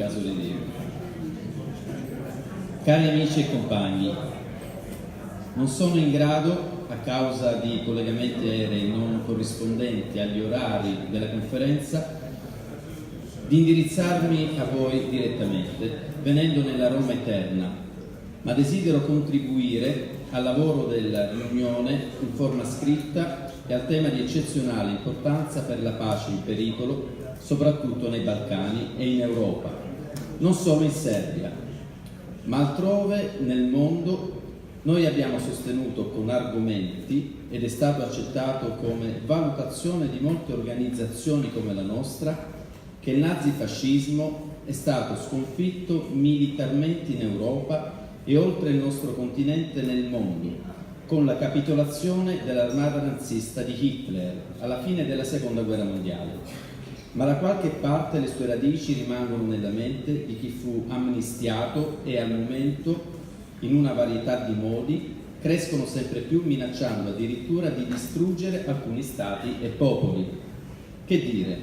caso di Dio. Cari amici e compagni, non sono in grado, a causa di collegamenti aerei non corrispondenti agli orari della conferenza, di indirizzarmi a voi direttamente, venendo nella Roma eterna, ma desidero contribuire al lavoro della riunione in forma scritta e al tema di eccezionale importanza per la pace in pericolo, soprattutto nei Balcani e in Europa, non solo in Serbia, ma altrove nel mondo. Noi abbiamo sostenuto con argomenti, ed è stato accettato come valutazione di molte organizzazioni come la nostra, che il nazifascismo è stato sconfitto militarmente in Europa e oltre il nostro continente nel mondo, con la capitolazione dell'armata nazista di Hitler alla fine della Seconda Guerra Mondiale. Ma da qualche parte le sue radici rimangono nella mente di chi fu amnistiato e al momento, in una varietà di modi, crescono sempre più, minacciando addirittura di distruggere alcuni stati e popoli. Che dire?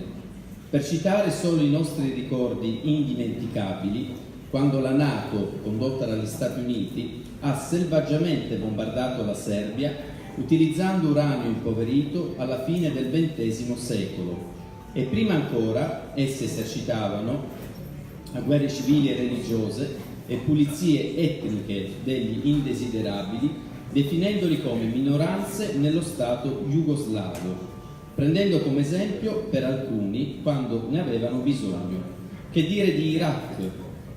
Per citare solo i nostri ricordi indimenticabili, quando la NATO, condotta dagli Stati Uniti, ha selvaggiamente bombardato la Serbia utilizzando uranio impoverito alla fine del XX secolo, e prima ancora esse esercitavano a guerre civili e religiose e pulizie etniche degli indesiderabili, definendoli come minoranze nello Stato jugoslavo, prendendo come esempio per alcuni quando ne avevano bisogno. Che dire di Iraq,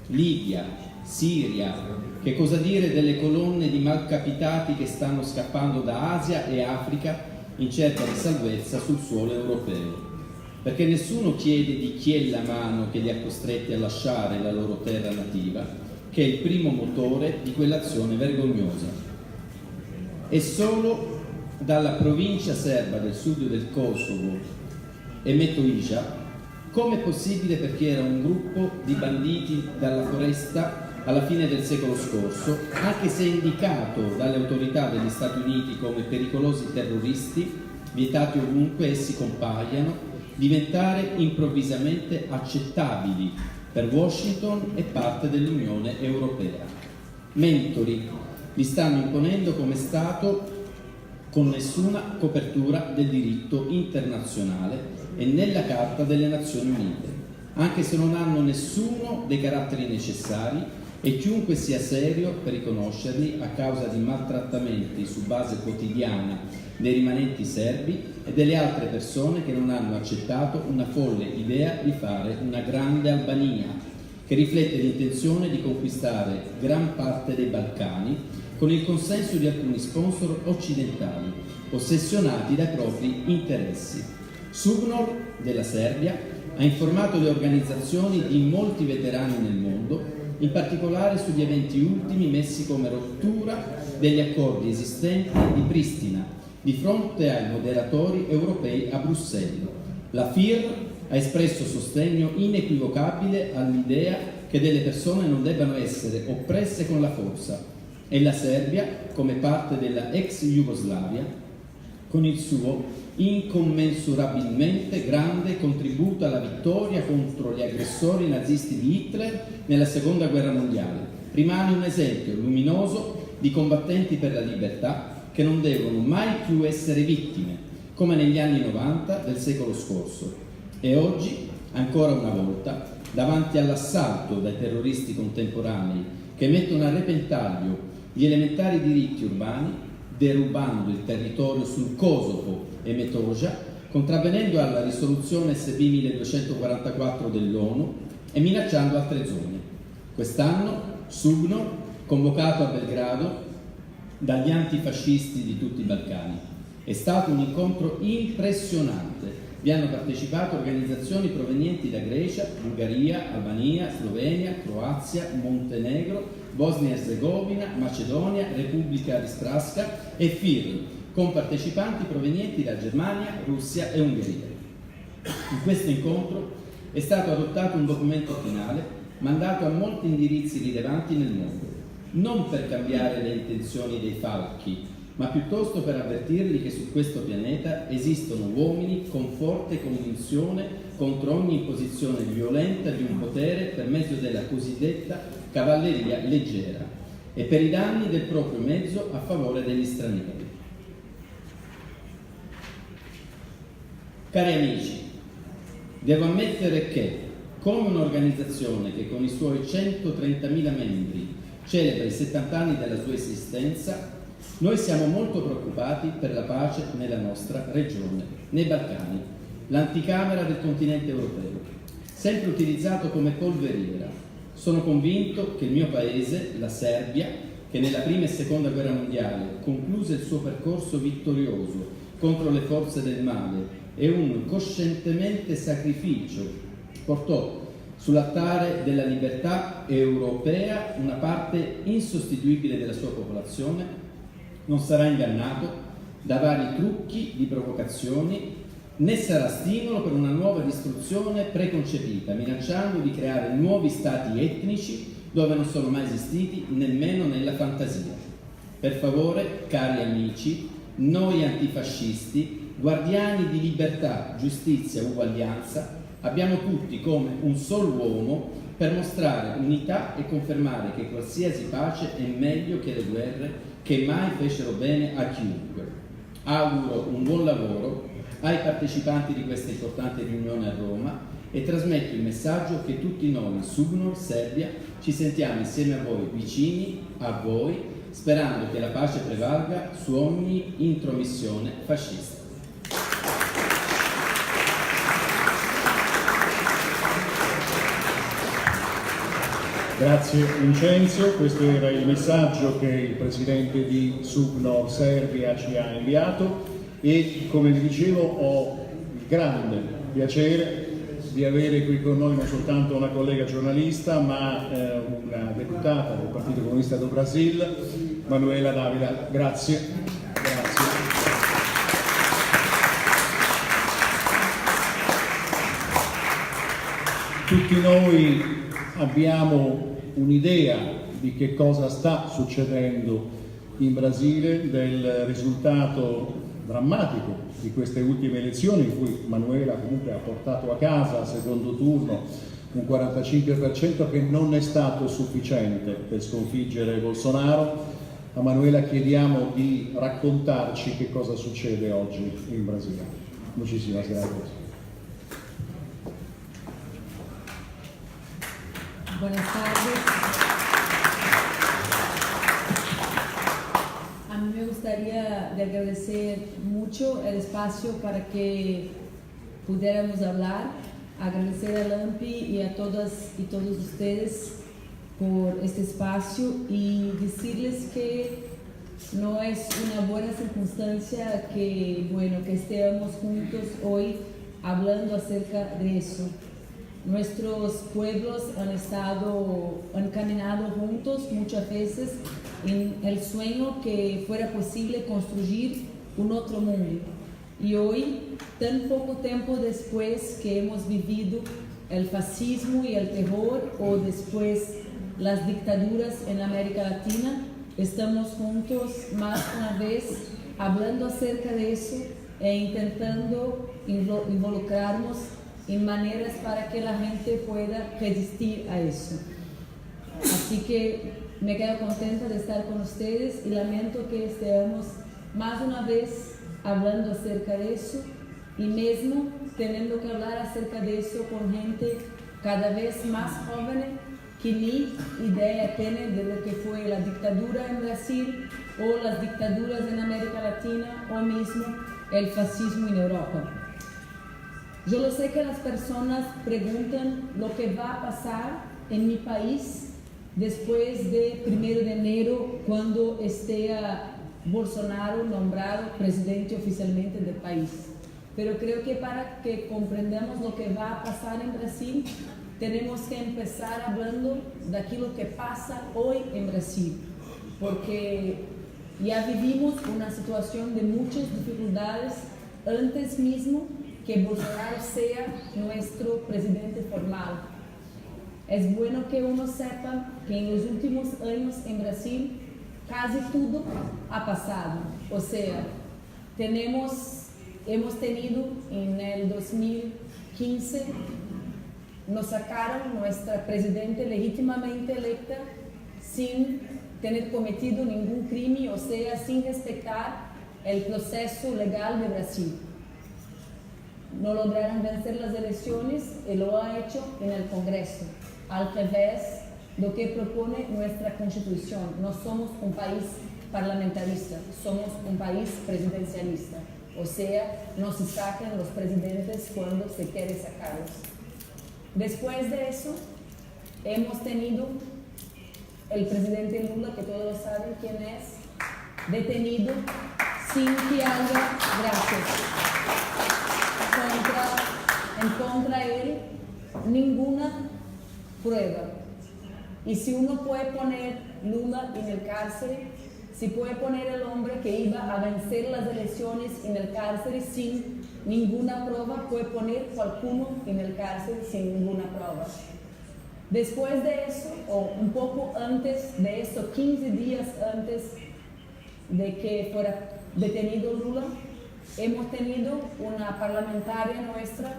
Libia, Siria, che cosa dire delle colonne di malcapitati che stanno scappando da Asia e Africa in cerca di salvezza sul suolo europeo? Perché nessuno chiede di chi è la mano che li ha costretti a lasciare la loro terra nativa, che è il primo motore di quell'azione vergognosa. E solo dalla provincia serba del sud del Kosovo e Metohija, come è possibile, perché era un gruppo di banditi dalla foresta alla fine del secolo scorso, anche se indicato dalle autorità degli Stati Uniti come pericolosi terroristi, vietati ovunque essi compaiano, diventare improvvisamente accettabili per Washington e parte dell'Unione Europea. Mentori li stanno imponendo come Stato con nessuna copertura del diritto internazionale e nella Carta delle Nazioni Unite, anche se non hanno nessuno dei caratteri necessari, e chiunque sia serio per riconoscerli a causa di maltrattamenti su base quotidiana dei rimanenti serbi e delle altre persone che non hanno accettato una folle idea di fare una grande Albania, che riflette l'intenzione di conquistare gran parte dei Balcani con il consenso di alcuni sponsor occidentali, ossessionati dai propri interessi. Subnor della Serbia ha informato le organizzazioni di molti veterani nel mondo, in particolare sugli eventi ultimi messi come rottura degli accordi esistenti di Pristina di fronte ai moderatori europei a Bruxelles. La FIR ha espresso sostegno inequivocabile all'idea che delle persone non debbano essere oppresse con la forza, e la Serbia, come parte della ex Jugoslavia, con il suo incommensurabilmente grande contributo alla vittoria contro gli aggressori nazisti di Hitler nella Seconda Guerra Mondiale, rimane un esempio luminoso di combattenti per la libertà che non devono mai più essere vittime, come negli anni 90 del secolo scorso. E oggi, ancora una volta, davanti all'assalto dai terroristi contemporanei che mettono a repentaglio gli elementari diritti urbani, derubando il territorio sul Kosovo e Metohija, contravvenendo alla risoluzione SB 1244 dell'ONU e minacciando altre zone. Quest'anno Subnor, convocato a Belgrado dagli antifascisti di tutti i Balcani. È stato un incontro impressionante. Vi hanno partecipato organizzazioni provenienti da Grecia, Bulgaria, Albania, Slovenia, Croazia, Montenegro, Bosnia-Herzegovina, Macedonia, Repubblica di Srpska e FIR, con partecipanti provenienti da Germania, Russia e Ungheria. In questo incontro è stato adottato un documento finale mandato a molti indirizzi rilevanti nel mondo, non per cambiare le intenzioni dei falchi, ma piuttosto per avvertirli che su questo pianeta esistono uomini con forte convinzione contro ogni imposizione violenta di un potere per mezzo della cosiddetta cavalleria leggera e per i danni del proprio mezzo a favore degli stranieri. Cari amici, devo ammettere che, come un'organizzazione che con i suoi 130.000 membri celebra i 70 anni della sua esistenza, noi siamo molto preoccupati per la pace nella nostra regione, nei Balcani, l'anticamera del continente europeo, sempre utilizzato come polveriera. Sono convinto che il mio paese, la Serbia, che nella prima e seconda guerra mondiale concluse il suo percorso vittorioso contro le forze del male e un coscientemente sacrificio portò sull'altare della libertà europea una parte insostituibile della sua popolazione, non sarà ingannato da vari trucchi di provocazioni, né sarà stimolo per una nuova distruzione preconcepita, minacciando di creare nuovi stati etnici dove non sono mai esistiti nemmeno nella fantasia. Per favore, cari amici, noi antifascisti, guardiani di libertà, giustizia, uguaglianza, abbiamo tutti come un solo uomo per mostrare unità e confermare che qualsiasi pace è meglio che le guerre che mai fecero bene a chiunque. Auguro un buon lavoro ai partecipanti di questa importante riunione a Roma e trasmetto il messaggio che tutti noi, Subnor, Serbia, ci sentiamo insieme a voi, vicini a voi, sperando che la pace prevalga su ogni intromissione fascista. Grazie Vincenzo, questo era il messaggio che il presidente di Subnor Serbia ci ha inviato e, come vi dicevo, ho il grande piacere di avere qui con noi non soltanto una collega giornalista ma una deputata del Partito Comunista do Brasil, Manuela Dávila. Grazie. Grazie. Tutti noi abbiamo un'idea di che cosa sta succedendo in Brasile, del risultato drammatico di queste ultime elezioni in cui Manuela comunque ha portato a casa al secondo turno un 45% che non è stato sufficiente per sconfiggere Bolsonaro. A Manuela chiediamo di raccontarci che cosa succede oggi in Brasile. Muchísimas gracias. Buenas tardes. A mí me gustaría de agradecer mucho el espacio para que pudiéramos hablar, agradecer a Lampi y a todas y todos ustedes por este espacio y decirles que no es una buena circunstancia que estemos juntos hoy hablando acerca de eso. Nuestros pueblos han caminado juntos muchas veces en el sueño que fuera posible construir un otro mundo. Y hoy, tan poco tiempo después que hemos vivido el fascismo y el terror, o después las dictaduras en América Latina, estamos juntos más una vez hablando acerca de eso e intentando involucrarnos en maneras para que la gente pueda resistir a eso. Así que me quedo contenta de estar con ustedes y lamento que estemos más una vez hablando acerca de eso y mismo teniendo que hablar acerca de eso con gente cada vez más joven que ni idea tiene de lo que fue la dictadura en Brasil o las dictaduras en América Latina o mismo el fascismo en Europa. Yo lo sé que las personas preguntan lo que va a pasar en mi país después de 1 de enero, cuando esté Bolsonaro nombrado presidente oficialmente del país. Pero creo que para que comprendamos lo que va a pasar en Brasil, tenemos que empezar hablando de aquello que pasa hoy en Brasil, porque ya vivimos una situación de muchas dificultades antes mismo que Bolsonaro sea nuestro presidente formal. Es bueno que uno sepa que en los últimos años en Brasil casi todo ha pasado. O sea, hemos tenido en el 2000 2015 nos sacaron nuestra presidenta legítimamente electa sin tener cometido ningún crimen, o sea, sin respetar el proceso legal de Brasil. No lograron vencer las elecciones y lo ha hecho en el Congreso, al revés de lo que propone nuestra Constitución. No somos un país parlamentarista, somos un país presidencialista. O sea, no se sacan los presidentes cuando se quiere sacarlos. Después de eso, hemos tenido el presidente Lula, que todos saben quién es, detenido sin que haya, en contra de él ninguna prueba. Y si uno puede poner Lula en el cárcel, si puede poner el hombre que iba a vencer las elecciones en el cárcel sin ninguna prueba, puede poner cualquiera en el cárcel sin ninguna prueba. Después de eso, o un poco antes de eso, 15 días antes de que fuera detenido Lula, hemos tenido una parlamentaria nuestra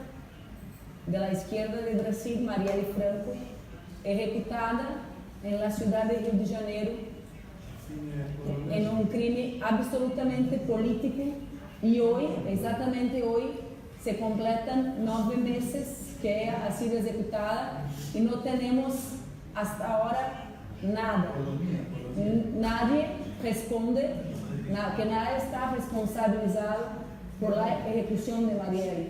de la izquierda de Brasil, Marielle Franco, ejecutada en la ciudad de Río de Janeiro en un crimen absolutamente político, y hoy, exactamente hoy, se completan 9 meses que ella ha sido ejecutada y no tenemos hasta ahora nada. Nadie responde, que nadie está responsabilizado por la ejecución de Marielle.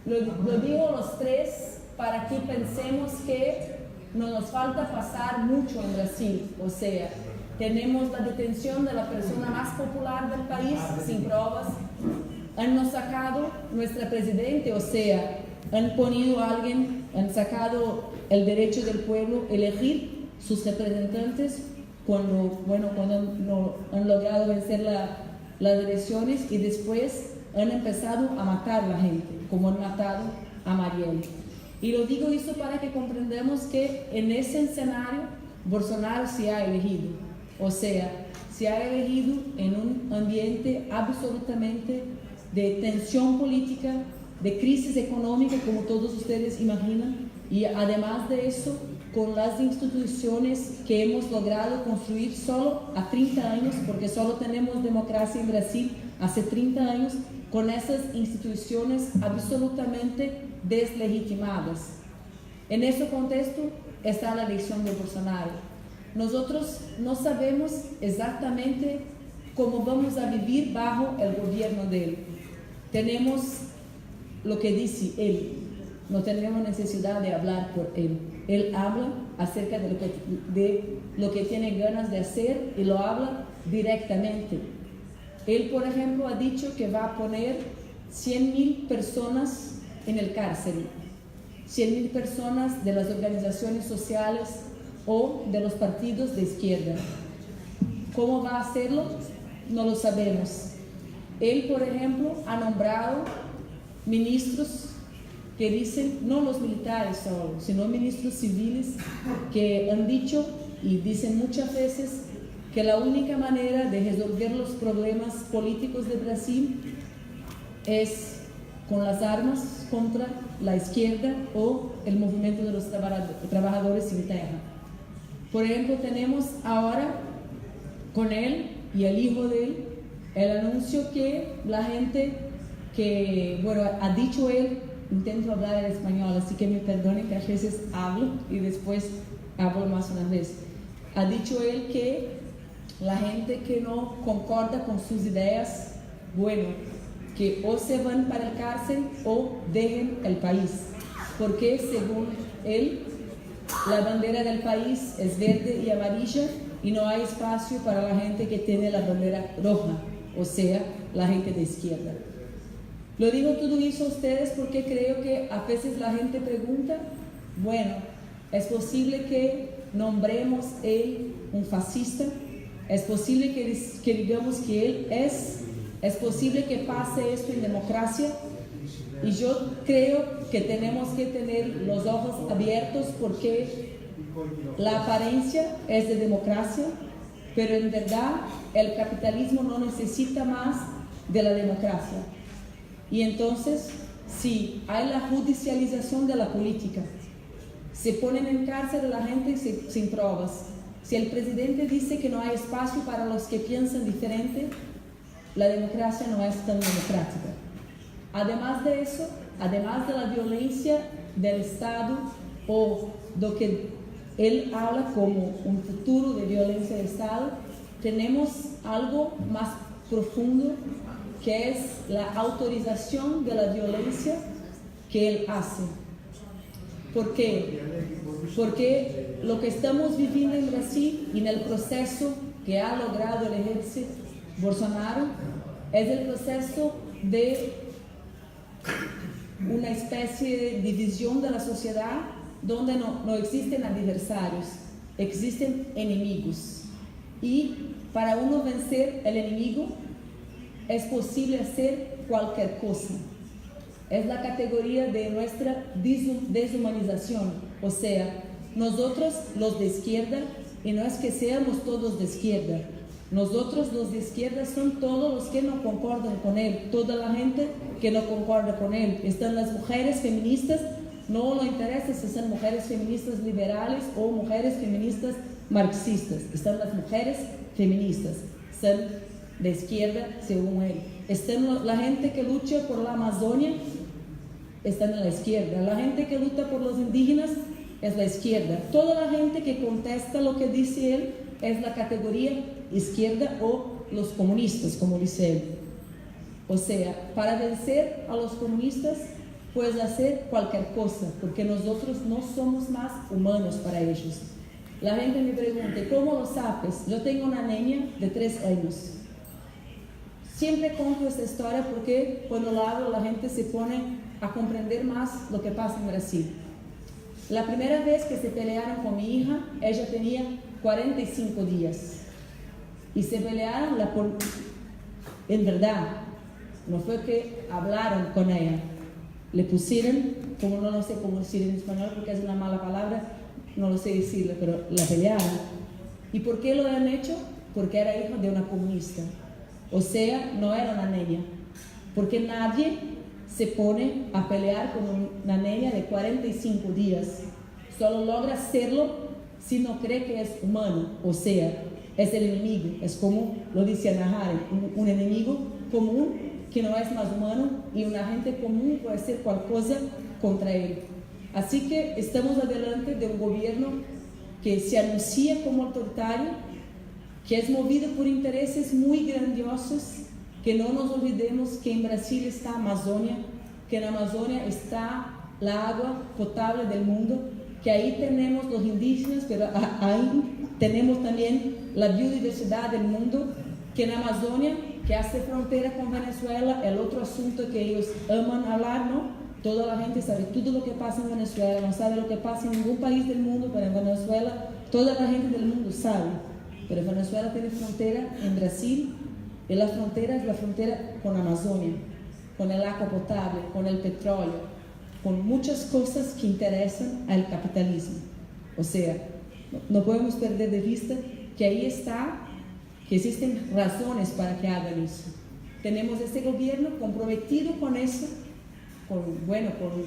Lo digo los tres para que pensemos que no nos falta pasar mucho en Brasil, o sea, tenemos la detención de la persona más popular del país sin pruebas, han sacado nuestra presidenta, o sea, han ponido a alguien, han sacado el derecho del pueblo a elegir sus representantes cuando no han logrado vencer las elecciones, y después han empezado a matar a la gente, como han matado a Marielle. Y lo digo eso para que comprendamos que en ese escenario Bolsonaro se ha elegido. O sea, se ha elegido en un ambiente absolutamente de tensión política, de crisis económica, como todos ustedes imaginan, y además de eso, con las instituciones que hemos logrado construir solo a 30 años, porque solo tenemos democracia en Brasil hace 30 años, con esas instituciones absolutamente deslegitimadas. En ese contexto está la elección de Bolsonaro. Nosotros no sabemos exactamente cómo vamos a vivir bajo el gobierno de él. Tenemos lo que dice él, no tenemos necesidad de hablar por él. Él habla acerca de lo que tiene ganas de hacer y lo habla directamente. Él, por ejemplo, ha dicho que va a poner 100.000 personas en el cárcel, 100.000 personas de las organizaciones sociales o de los partidos de izquierda. ¿Cómo va a hacerlo? No lo sabemos. Él, por ejemplo, ha nombrado ministros que dicen, no los militares solo, sino ministros civiles, que han dicho y dicen muchas veces que la única manera de resolver los problemas políticos de Brasil es con las armas contra la izquierda o el movimiento de los trabajadores sin tierra. Por ejemplo, tenemos ahora con él y el hijo de él el anuncio que la gente que, ha dicho él, intento hablar en español, así que me perdonen que a veces hablo y después hablo más una vez. Ha dicho él que la gente que no concorda con sus ideas, que o se van para el cárcel o dejen el país, porque según él, la bandera del país es verde y amarilla y no hay espacio para la gente que tiene la bandera roja, o sea, la gente de izquierda. Lo digo todo eso a ustedes porque creo que a veces la gente pregunta, ¿es posible que nombremos él un fascista? ¿Es posible que digamos que él es posible que pase esto en democracia? Y yo creo que tenemos que tener los ojos abiertos porque la apariencia es de democracia, pero en verdad el capitalismo no necesita más de la democracia. Y entonces si hay la judicialización de la política, se ponen en cárcel a la gente sin pruebas, si el presidente dice que no hay espacio para los que piensan diferente, la democracia no es tan democrática. Además de eso, además de la violencia del Estado o lo que él habla como un futuro de violencia del Estado, tenemos algo más profundo que es la autorización de la violencia que él hace. ¿Por qué? Porque lo que estamos viviendo en Brasil y en el proceso que ha logrado el ejército Bolsonaro es el proceso de una especie de división de la sociedad donde no existen adversarios, existen enemigos. Y para uno vencer el enemigo es posible hacer cualquier cosa. Es la categoría de nuestra deshumanización, o sea, nosotros los de izquierda, y no es que seamos todos de izquierda, nosotros los de izquierda son todos los que no concordan con él, toda la gente que no concorda con él. Están las mujeres feministas, no nos interesa si son mujeres feministas liberales o mujeres feministas marxistas, están las mujeres feministas, son de izquierda según él. Están la gente que lucha por la Amazonia, están en la izquierda. La gente que lucha por los indígenas es la izquierda. Toda la gente que contesta lo que dice él es la categoría izquierda o los comunistas, como dice él. O sea, para vencer a los comunistas puedes hacer cualquier cosa, porque nosotros no somos más humanos para ellos. La gente me pregunta, ¿cómo lo sabes? Yo tengo una niña de 3 años. Siempre cuento esta historia porque cuando lo hablo la gente se pone a comprender más lo que pasa en Brasil. La primera vez que se pelearon con mi hija, ella tenía 45 días. Y se pelearon en verdad. No fue que hablaron con ella. Le pusieron, como no sé cómo decir en español porque es una mala palabra, no lo sé decirle, pero la pelearon. ¿Y por qué lo han hecho? Porque era hija de una comunista. O sea, no era una niña. Porque nadie se pone a pelear con una niña de 45 días. Solo logra hacerlo si no cree que es humano. O sea, es el enemigo. Es como lo dice Ana Haren, un enemigo común que no es más humano y un agente común puede hacer cualquier cosa contra él. Así que estamos adelante de un gobierno que se anuncia como autoritario, que es movido por intereses muy grandiosos, que no nos olvidemos que en Brasil está Amazonia, que en Amazonia está la agua potable del mundo, que ahí tenemos los indígenas, pero ahí tenemos también la biodiversidad del mundo, que en Amazonia, que hace frontera con Venezuela, el otro asunto que ellos aman hablar, ¿no? Toda la gente sabe todo lo que pasa en Venezuela, no sabe lo que pasa en ningún país del mundo, pero en Venezuela toda la gente del mundo sabe. Pero Venezuela tiene frontera en Brasil, y la frontera es la frontera con Amazonia, con el agua potable, con el petróleo, con muchas cosas que interesan al capitalismo. O sea, no podemos perder de vista que ahí está, que existen razones para que hagan eso. Tenemos este gobierno comprometido con eso, con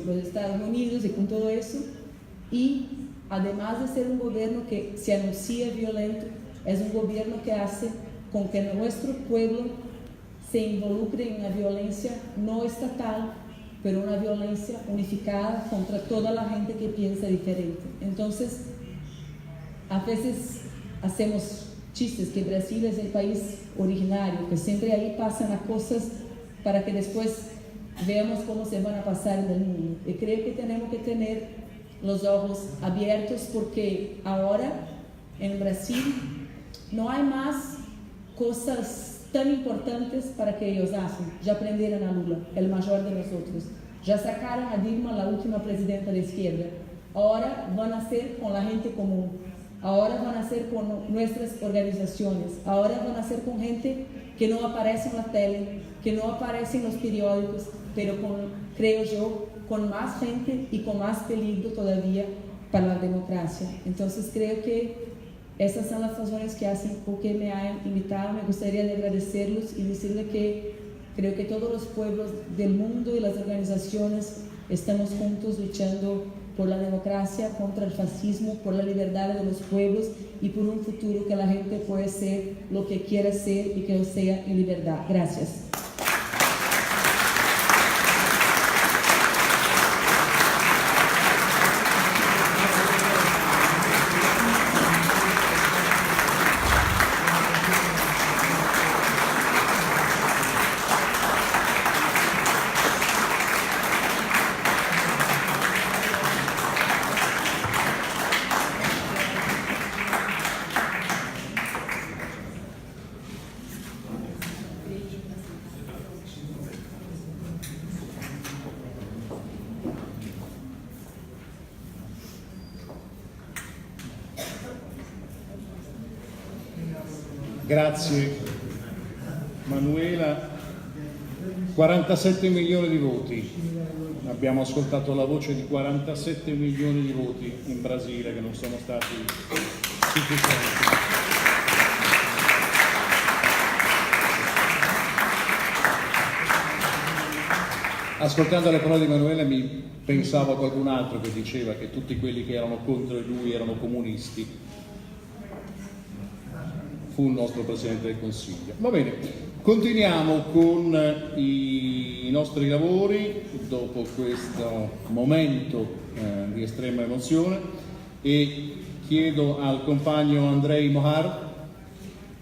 los Estados Unidos y con todo eso, y además de ser un gobierno que se anuncia violento, es un gobierno que hace con que nuestro pueblo se involucre en una violencia no estatal, pero una violencia unificada contra toda la gente que piensa diferente. Entonces, a veces hacemos chistes que Brasil es el país originario, que siempre ahí pasan las cosas para que después veamos cómo se van a pasar en el mundo. Y creo que tenemos que tener los ojos abiertos porque ahora en Brasil no hay más cosas tan importantes para que ellos hacen. Ya aprendieron a Lula, el mayor de nosotros. Ya sacaron a Dilma, la última presidenta de izquierda. Ahora van a hacer con la gente común. Ahora van a hacer con nuestras organizaciones. Ahora van a hacer con gente que no aparece en la tele, que no aparece en los periódicos, pero creo yo, con más gente y con más peligro todavía para la democracia. Entonces creo que esas son las razones que hacen por qué me han invitado. Me gustaría de agradecerlos y decirles que Creo que todos los pueblos del mundo y las organizaciones estamos juntos luchando por la democracia, contra el fascismo, por la libertad de los pueblos y por un futuro que la gente pueda ser lo que quiera ser y que lo sea en libertad. Gracias. Grazie Manuela. 47 milioni di voti. Abbiamo ascoltato la voce di 47 milioni di voti in Brasile che non sono stati sufficienti. Ascoltando le parole di Manuela mi pensavo a qualcun altro che diceva che tutti quelli che erano contro lui erano comunisti. Fu il nostro Presidente del Consiglio. Va bene, continuiamo con i nostri lavori dopo questo momento di estrema emozione e chiedo al compagno Andrei Mohar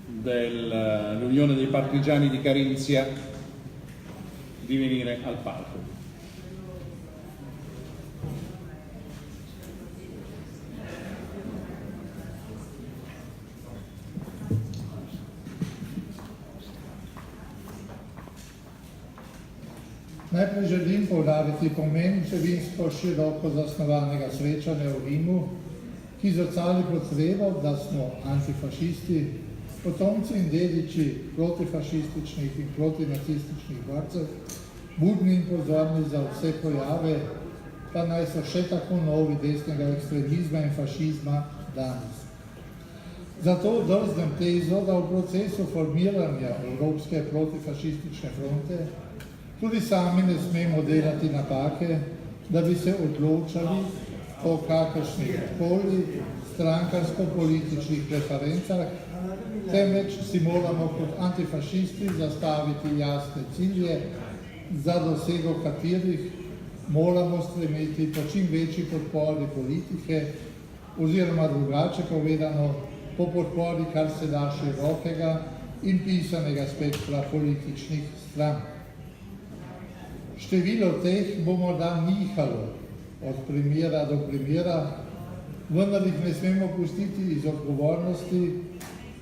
dell'Unione dei Partigiani di Carinzia di venire al palco. Najprej želim poudariti pomen vsebinsko široko zasnovanega srečanja v Rimu, ki zrcali potrebo, da smo antifašisti, potomci in dediči protifašističnih in protinacističnih borcev, budni in pozorni za vse pojave, pa naj so še tako novi desnega ekstremizma in fašizma danes. Zato drznem tezo, da v procesu formiranja Evropske protifašistične fronte tudi sami ne smemo delati napake, da bi se odločali o kakršnih koli strankarsko-političnih preferencah, temveč si moramo kot antifašisti zastaviti jasne cilje, za dosego katerih moramo stremeti po čim večji podpori politike oziroma drugače povedano po podpori kar se da širokega in pisanega spektra političnih strank. Število teh bo morda nihalo od primera do primera, vendar jih ne smemo pustiti iz odgovornosti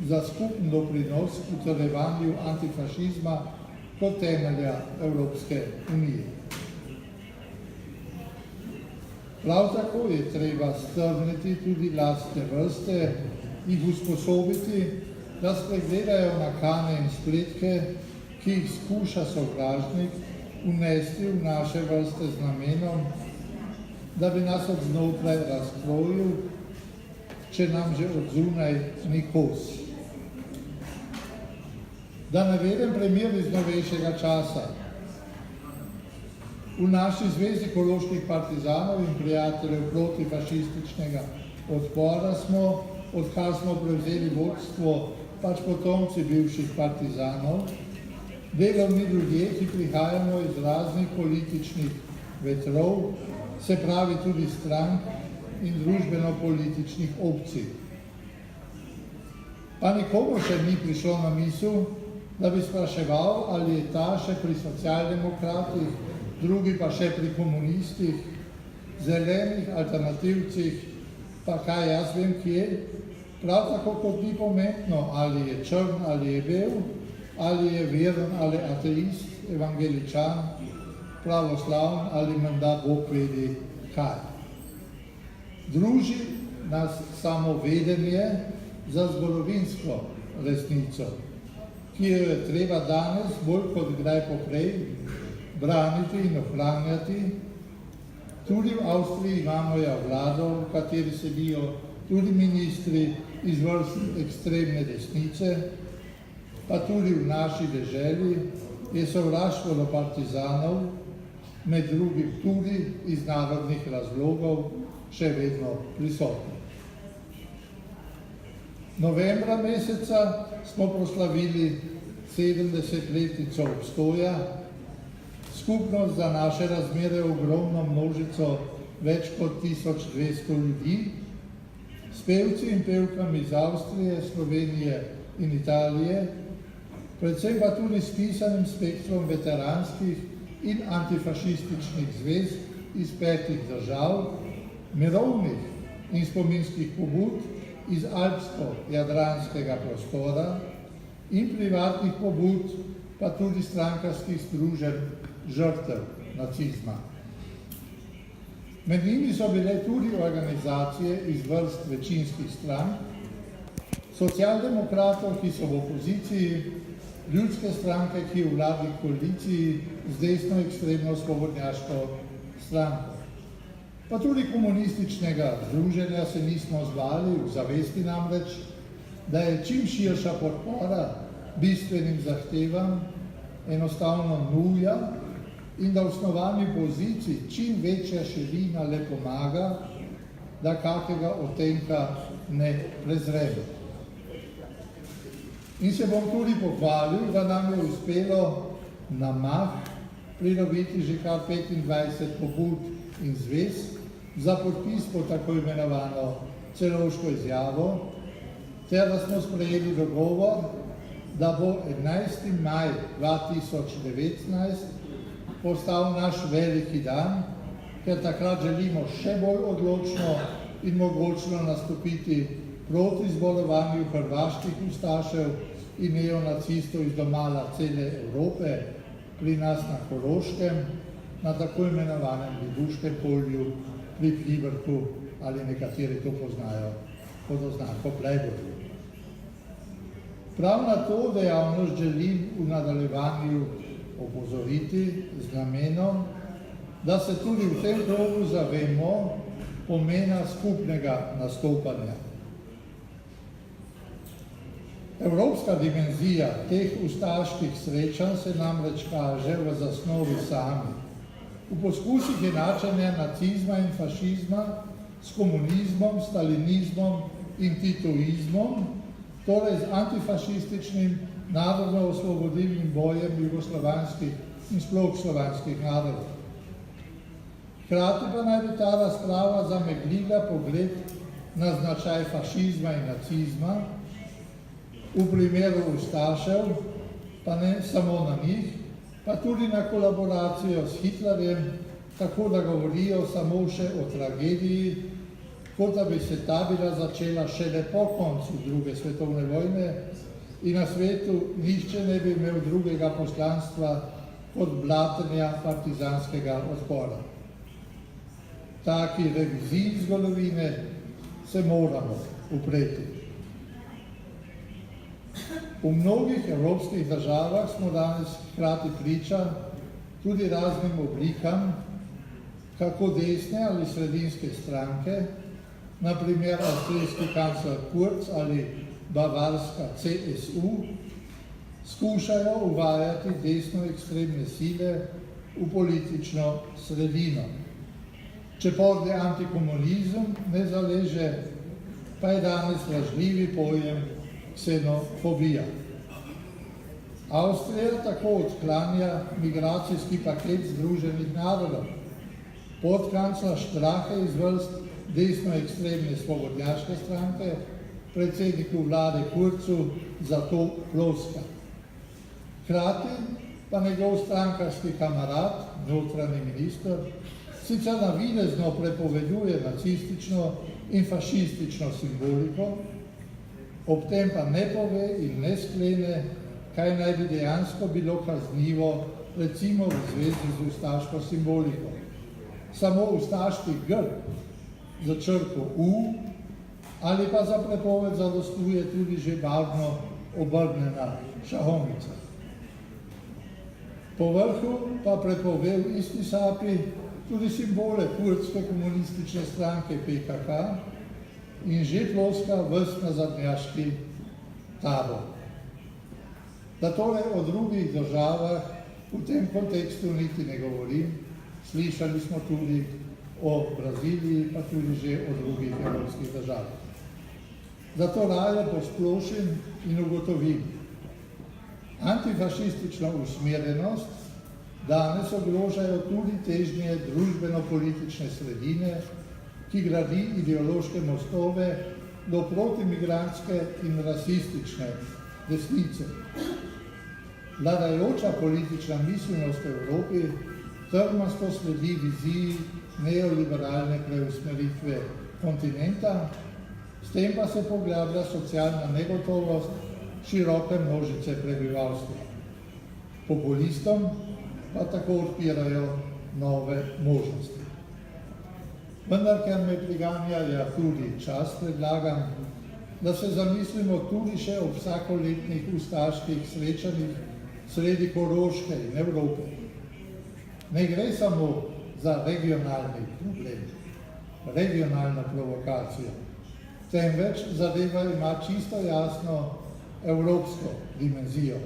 za skupen doprinos k utrjevanju antifašizma kot temelja Evropske unije. Prav tako je treba strniti tudi lastne vrste, jih usposobiti, da spregledajo nakane in spletke, ki jih skuša sovražnik unesti v naše vrste z namenom, da bi nas od znotraj razkrojil, če nam že od zunaj ni kos. Da navedem primer iz novejšega časa. V naši zvezi ekoloških partizanov in prijateljev protifašističnega odpora smo, odkar smo prevzeli vodstvo, pač potomci bivših partizanov, delovni ljudje, ki prihajamo iz raznih političnih vetrov, se pravi tudi strank in družbeno-političnih opcij. Pa nikomu še ni prišlo na misel, da bi spraševal, ali je ta še pri socialdemokratih, drugi pa še pri komunistih, zelenih, alternativcih, pa kaj jaz vem kje, prav tako kot ni pomembno, ali je črn ali je bel, ali je veren ali ateist, evangeličan, pravoslavn ali menda Bog vedi kaj. Druži nas samo vedenje za zgodovinsko resnico, ki jo je treba danes bolj kot kdaj poprej braniti in ohranjati. Tudi v Avstriji imamo vlado, v kateri sedijo tudi ministri iz vrst ekstremne desnice, pa tudi v naši deželi je sovraštvo do partizanov, med drugim tudi iz narodnih razlogov, še vedno prisotno. Novembra meseca smo proslavili 70-letnico obstoja, skupnost za naše razmere ogromno množico več kot 1200 ljudi, s pevci in pevkami iz Avstrije, Slovenije in Italije, predvsem pa tudi s pisanim spektrom veteranskih in antifašističnih zvez iz 5 držav, mirovnih in spominskih pobud iz alpsko-jadranskega prostora in privatnih pobud, pa tudi strankarskih združenj žrtev nacizma. Med njimi so bile tudi organizacije iz vrst večinskih strank, socialdemokratov, ki so v opoziciji, ljudske stranke, ki je v vladni koaliciji z desno ekstremno svobodnjaško stranko. Pa tudi komunističnega združenja se nismo zvali, v zavesti namreč, da je čim širša podpora bistvenim zahtevam enostavno nuja in da v osnovani poziciji čim večja širina le pomaga, da kakega odtenka ne prezremo. In se bom tudi pohvalil, da nam je uspelo na mah pridobiti že kar 25 pobud in zvez za podpis po tako imenovano celovško izjavo, ter da smo sprejeli dogovor, da bo 11. maj 2019 postal naš veliki dan, ker takrat želimo še bolj odločno in mogočno nastopiti proti zbolovanju hrvaških ustašev in neonacistov iz domala cele Evrope, pri nas na Koroškem, na tako imenovanem Libuškem polju, pri Pliberku, ali nekateri to poznajo pod oznako Playboyu. Prav na to dejavnost želim v nadaljevanju opozoriti z namenom, da se tudi v tem krogu zavemo pomena skupnega nastopanja. Evropska dimenzija teh ustaških srečanj se namreč kaže v zasnovi sami, v poskusih enačanja nacizma in fašizma s komunizmom, stalinizmom in titoizmom, torej z antifašističnim narodno-osvobodilnim bojem jugoslovanskih in sploh slovanskih narodov. Hkrati pa naj bi ta razprava zameglila pogled na značaj fašizma in nacizma, v primeru ustašev, pa ne samo na njih, pa tudi na kolaboracijo s Hitlerjem, tako da govorijo samo še o tragediji, kot da bi se ta bila začela šele po koncu druge svetovne vojne in na svetu nihče ne bi imel drugega poslanstva kot blatenja partizanskega odpora. Taki reviziji zgodovine se moramo upreti. V mnogih evropskih državah smo danes hkrati priča tudi raznim oblikam, kako desne ali sredinske stranke, na primer avstrijski kancler Kurz ali bavarska CSU, skušajo uvajati desno ekstremne sile v politično sredino. Če porde antikomunizem ne zaleže, pa je danes lažljivi pojem ksenofobija. Avstrija tako odklanja migracijski paket Združenih narodov. Podkancler Strache iz vrst desno ekstremne svobodnjaške stranke, predsedniku vlade Kurzu zato ploska. Hkrati pa njegov strankarski kamarad, notranji minister, sicer navidezno prepoveduje nacistično in fašistično simboliko, ob tem pa ne pove in ne sklene, kaj naj bi dejansko bilo kaznivo, recimo v zvezi z ustaško simboliko. Samo ustaški grb za črko U ali pa za prepoved zadostuje tudi že barvno obrnjena šahovnica. Po vrhu pa prepove v isti sapi tudi simbole kurdske komunistične stranke PKK in že ploska ves nazadnjaški tabor. Da torej o drugih državah V tem kontekstu niti ne govorim, slišali smo tudi o Braziliji, pa tudi že o drugih evropskih državah. Zato raje posplošim in ugotovim. Antifašistična usmerjenost danes ogrožajo tudi težnje družbeno-politične sredine, ki gradi ideološke mostove do protimigrantske in rasistične desnice. Vladajoča politična miselnost v Evropi trmasto sledi viziji neoliberalne preusmeritve kontinenta, s tem pa se poglablja socialna negotovost široke množice prebivalstva. Populistom pa tako odpirajo nove možnosti. Vendar, ker me priganja tudi čas, predlagam, da se zamislimo tudi še o vsakoletnih ustaških srečanjih sredi Koroške in Evrope. Ne gre samo za regionalni problem, regionalno provokacijo, temveč zadeva ima čisto jasno evropsko dimenzijo.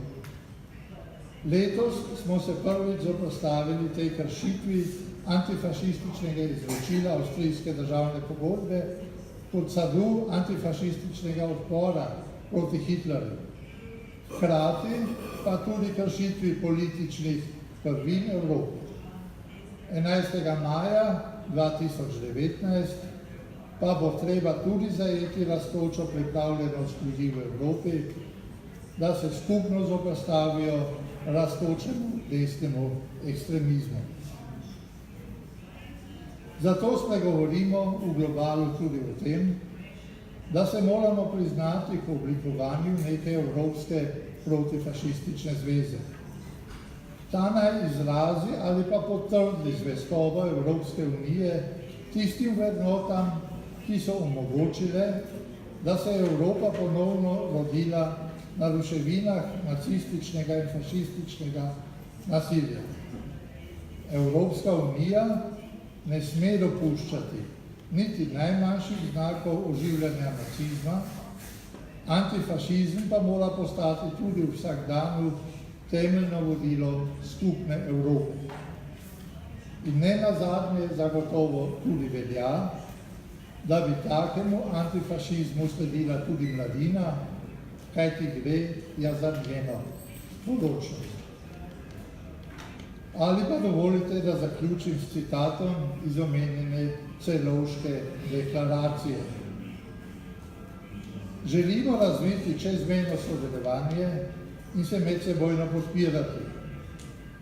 Letos smo se prvič zoperstavili tej kršitvi antifašističnega izročila avstrijske državne pogodbe kot sadu antifašističnega odpora proti Hitlerju. Hkrati pa tudi kršitvi političnih prvin Evrope. 11. maja 2019 pa bo treba tudi zajeti rastočo pripravljenost ljudi v Evropi, da se skupno zoperstavijo rastočemu desnemu ekstremizmu. Zato spregovorimo v globalu tudi o tem, da se moramo priznati k oblikovanju neke evropske protifašistične zveze. Ta naj izrazi ali pa potrdi zvestobo Evropske unije tistim vrednotam, ki so omogočile, da se je Evropa ponovno rodila na ruševinah nacističnega in fašističnega nasilja. Evropska unija ne sme dopuščati niti najmanjših znakov oživljanja nacizma, antifašizem pa mora postati tudi v vsakdanu temeljno vodilo skupne Evrope. In ne nazadnje zagotovo tudi velja, da bi takemu antifašizmu sledila tudi mladina, kajti gre ja za njeno bodočnost. Ali pa dovolite, da zaključim s citatom iz omenjene Celovške deklaracije. Želimo razviti čezmejno sodelovanje in se medsebojno podpirati.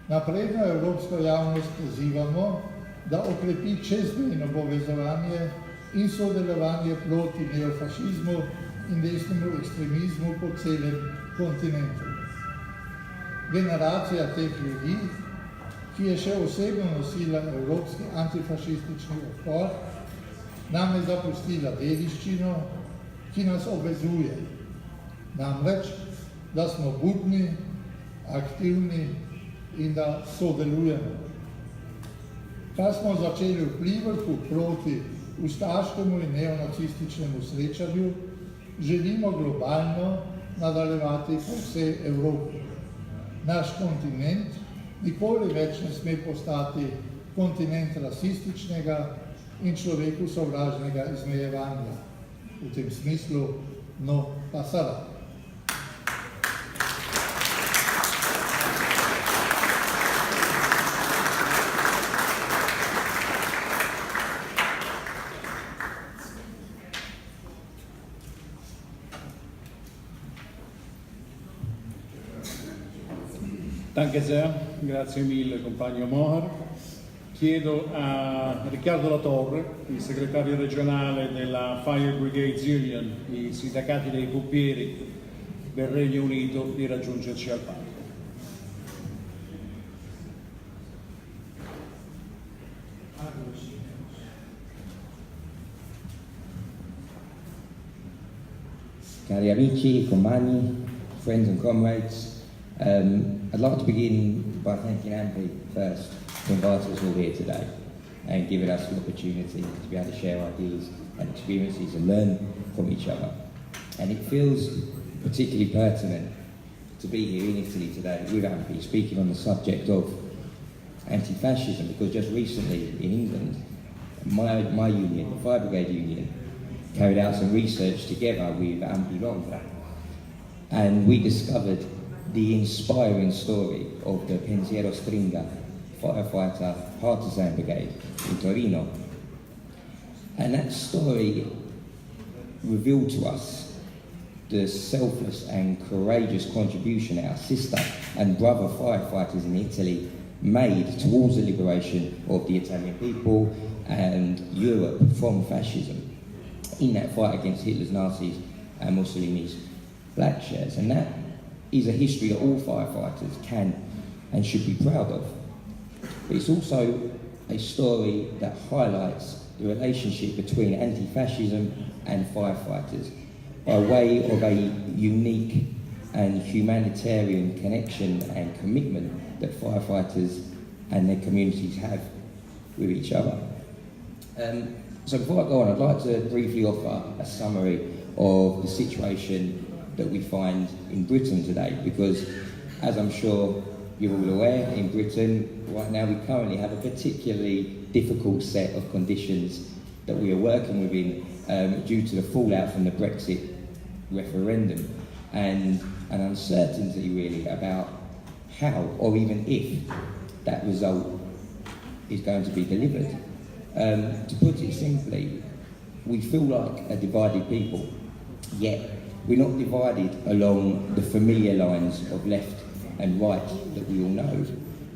Napredno evropsko javnost pozivamo, da okrepi čezmejno povezovanje in sodelovanje proti neofašizmu in desnemu ekstremizmu po celem kontinentu. Generacija teh ljudi, ki je še osebno nosila evropski antifašistični odpor, nam je zapustila dediščino, ki nas obvezuje. Namreč, da smo budni, aktivni in da sodelujemo. Kar smo začeli v Plivrhu proti ustaškemu in neonacističnemu srečanju, želimo globalno nadaljevati po vsej Evropi. Naš kontinent nikoli več ne sme postati kontinent rasističnega in človeku sovražnega izmejevanja. V tem smislu, no pasará. Danke sehr, grazie mille compagno Mohar. Chiedo a Riccardo Latorre, il segretario regionale della Fire Brigades Union, i sindacati dei pompieri del Regno Unito, di raggiungerci al palco. Cari amici, compagni, friends and comrades, I'd like to begin by thanking AMPI first for inviting us all here today and giving us the opportunity to be able to share ideas and experiences and learn from each other. And it feels particularly pertinent to be here in Italy today with Ampi, speaking on the subject of anti-fascism, because just recently in England, my union, the Fire Brigade Union, carried out some research together with Ampi Londra, and we discovered the inspiring story of the Pensiero Stringa firefighter partisan brigade in Torino. And that story revealed to us the selfless and courageous contribution our sister and brother firefighters in Italy made towards the liberation of the Italian people and Europe from fascism in that fight against Hitler's Nazis and Mussolini's black shirts. And that is a history that all firefighters can and should be proud of. But it's also a story that highlights the relationship between anti-fascism and firefighters by way of a unique and humanitarian connection and commitment that firefighters and their communities have with each other. So before I go on, I'd like to briefly offer a summary of the situation that we find in Britain today, because as I'm sure you're all aware, in Britain right now we currently have a particularly difficult set of conditions that we are working within due to the fallout from the Brexit referendum and an uncertainty really about how or even if that result is going to be delivered. To put it simply, we feel like a divided people, yet we're not divided along the familiar lines of left and right that we all know.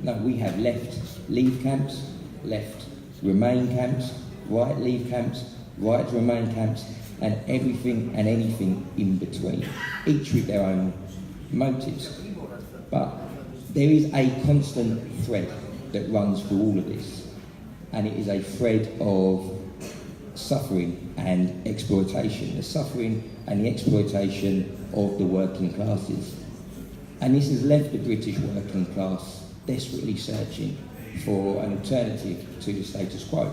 No, we have left leave camps, left remain camps, right leave camps, right remain camps, and everything and anything in between, each with their own motives. But there is a constant thread that runs through all of this, and it is a thread of suffering and exploitation, the suffering and the exploitation of the working classes. And this has left the British working class desperately searching for an alternative to the status quo.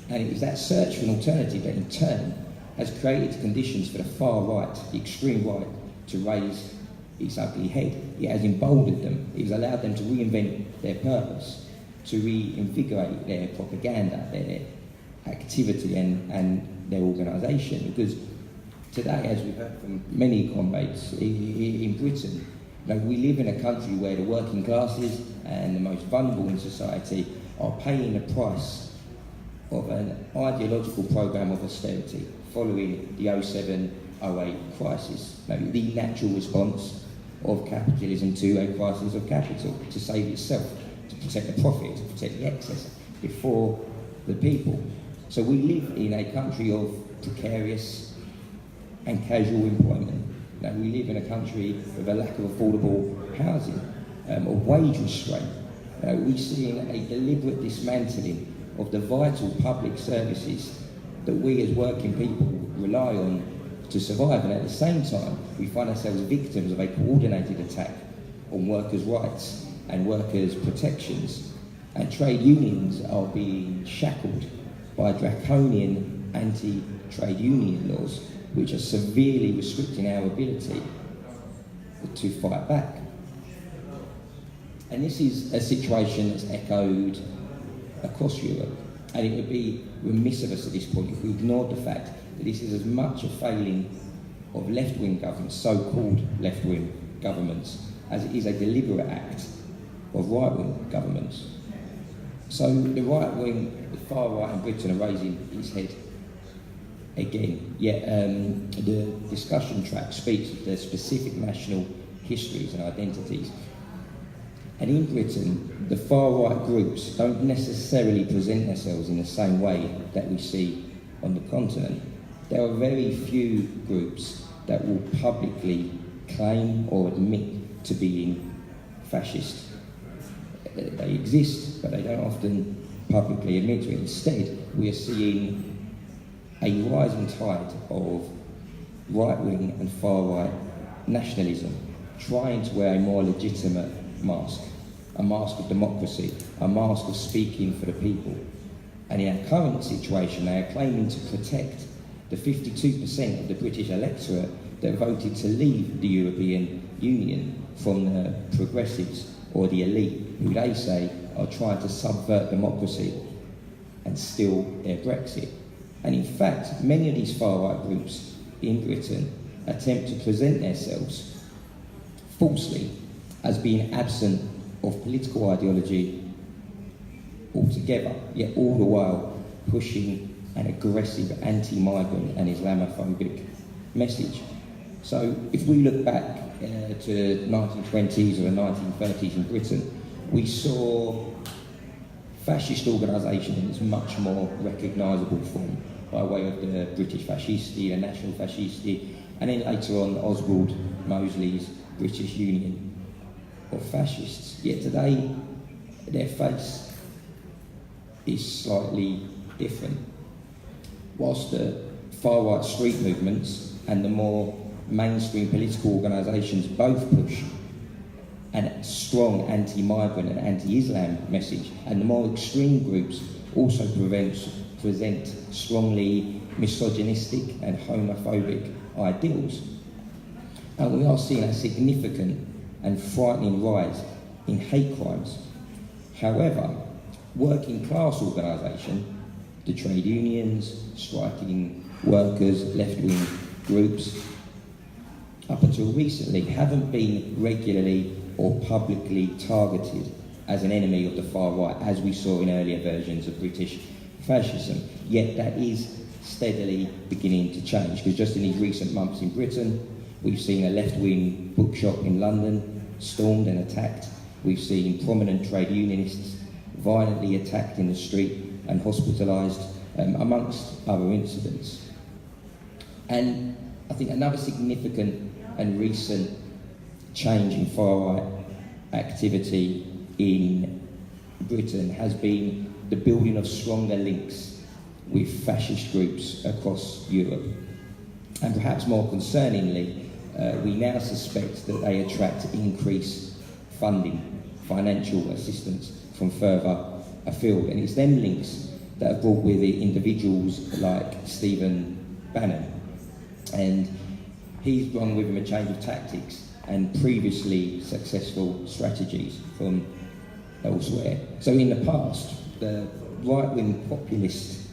And it is that search for an alternative that in turn has created conditions for the far right, the extreme right, to raise its ugly head. It has emboldened them, it has allowed them to reinvent their purpose, to reinvigorate their propaganda, their activity and their organisation. Because today, as we've heard from many comrades in Britain, we live in a country where the working classes and the most vulnerable in society are paying the price of an ideological programme of austerity following the 07-08 crisis. The natural response of capitalism to a crisis of capital, to save itself, to protect the profit, to protect the excess before the people. So we live in a country of precarious and casual employment. We live in a country with a lack of affordable housing, of wage restraint. We're seeing a deliberate dismantling of the vital public services that we as working people rely on to survive. And at the same time, we find ourselves victims of a coordinated attack on workers' rights and workers' protections. And trade unions are being shackled by draconian anti-trade union laws, which are severely restricting our ability to fight back. And this is a situation that's echoed across Europe, and it would be remiss of us at this point if we ignored the fact that this is as much a failing of left-wing governments, so-called left-wing governments, as it is a deliberate act of right-wing governments. So the right-wing, the far right in Britain are raising its head again, yet the discussion track speaks of their specific national histories and identities. And in Britain, the far-right groups don't necessarily present themselves in the same way that we see on the continent. There are very few groups that will publicly claim or admit to being fascist. They exist, but they don't often publicly admit to it. Instead, we are seeing a rising tide of right-wing and far-right nationalism trying to wear a more legitimate mask, a mask of democracy, a mask of speaking for the people. And in our current situation, they are claiming to protect the 52% of the British electorate that voted to leave the European Union from the progressives or the elite, who they say are trying to subvert democracy and steal their Brexit. And in fact, many of these far-right groups in Britain attempt to present themselves falsely as being absent of political ideology altogether, yet all the while pushing an aggressive anti-migrant and Islamophobic message. So if we look back to the 1920s or the 1930s in Britain, we saw fascist organisation in its much more recognisable form by way of the British Fascisti, the National Fascisti, and then later on Oswald Mosley's British Union of Fascists. Yet today, their face is slightly different. Whilst the far-right street movements and the more mainstream political organisations both push a strong anti-migrant and anti-Islam message, and the more extreme groups also present strongly misogynistic and homophobic ideals. And we are seeing a significant and frightening rise in hate crimes. However, working class organisation, the trade unions, striking workers, left-wing groups, up until recently haven't been regularly or publicly targeted as an enemy of the far right, as we saw in earlier versions of British fascism. Yet that is steadily beginning to change, because just in these recent months in Britain, we've seen a left-wing bookshop in London stormed and attacked. We've seen prominent trade unionists violently attacked in the street and hospitalised, amongst other incidents. And I think another significant and recent change in far-right activity in Britain has been the building of stronger links with fascist groups across Europe. And perhaps more concerningly, we now suspect that they attract increased funding, financial assistance from further afield. And it's them links that have brought with it individuals like Stephen Bannon. And he's gone with him a change of tactics and previously successful strategies from elsewhere. So in the past, the right-wing populist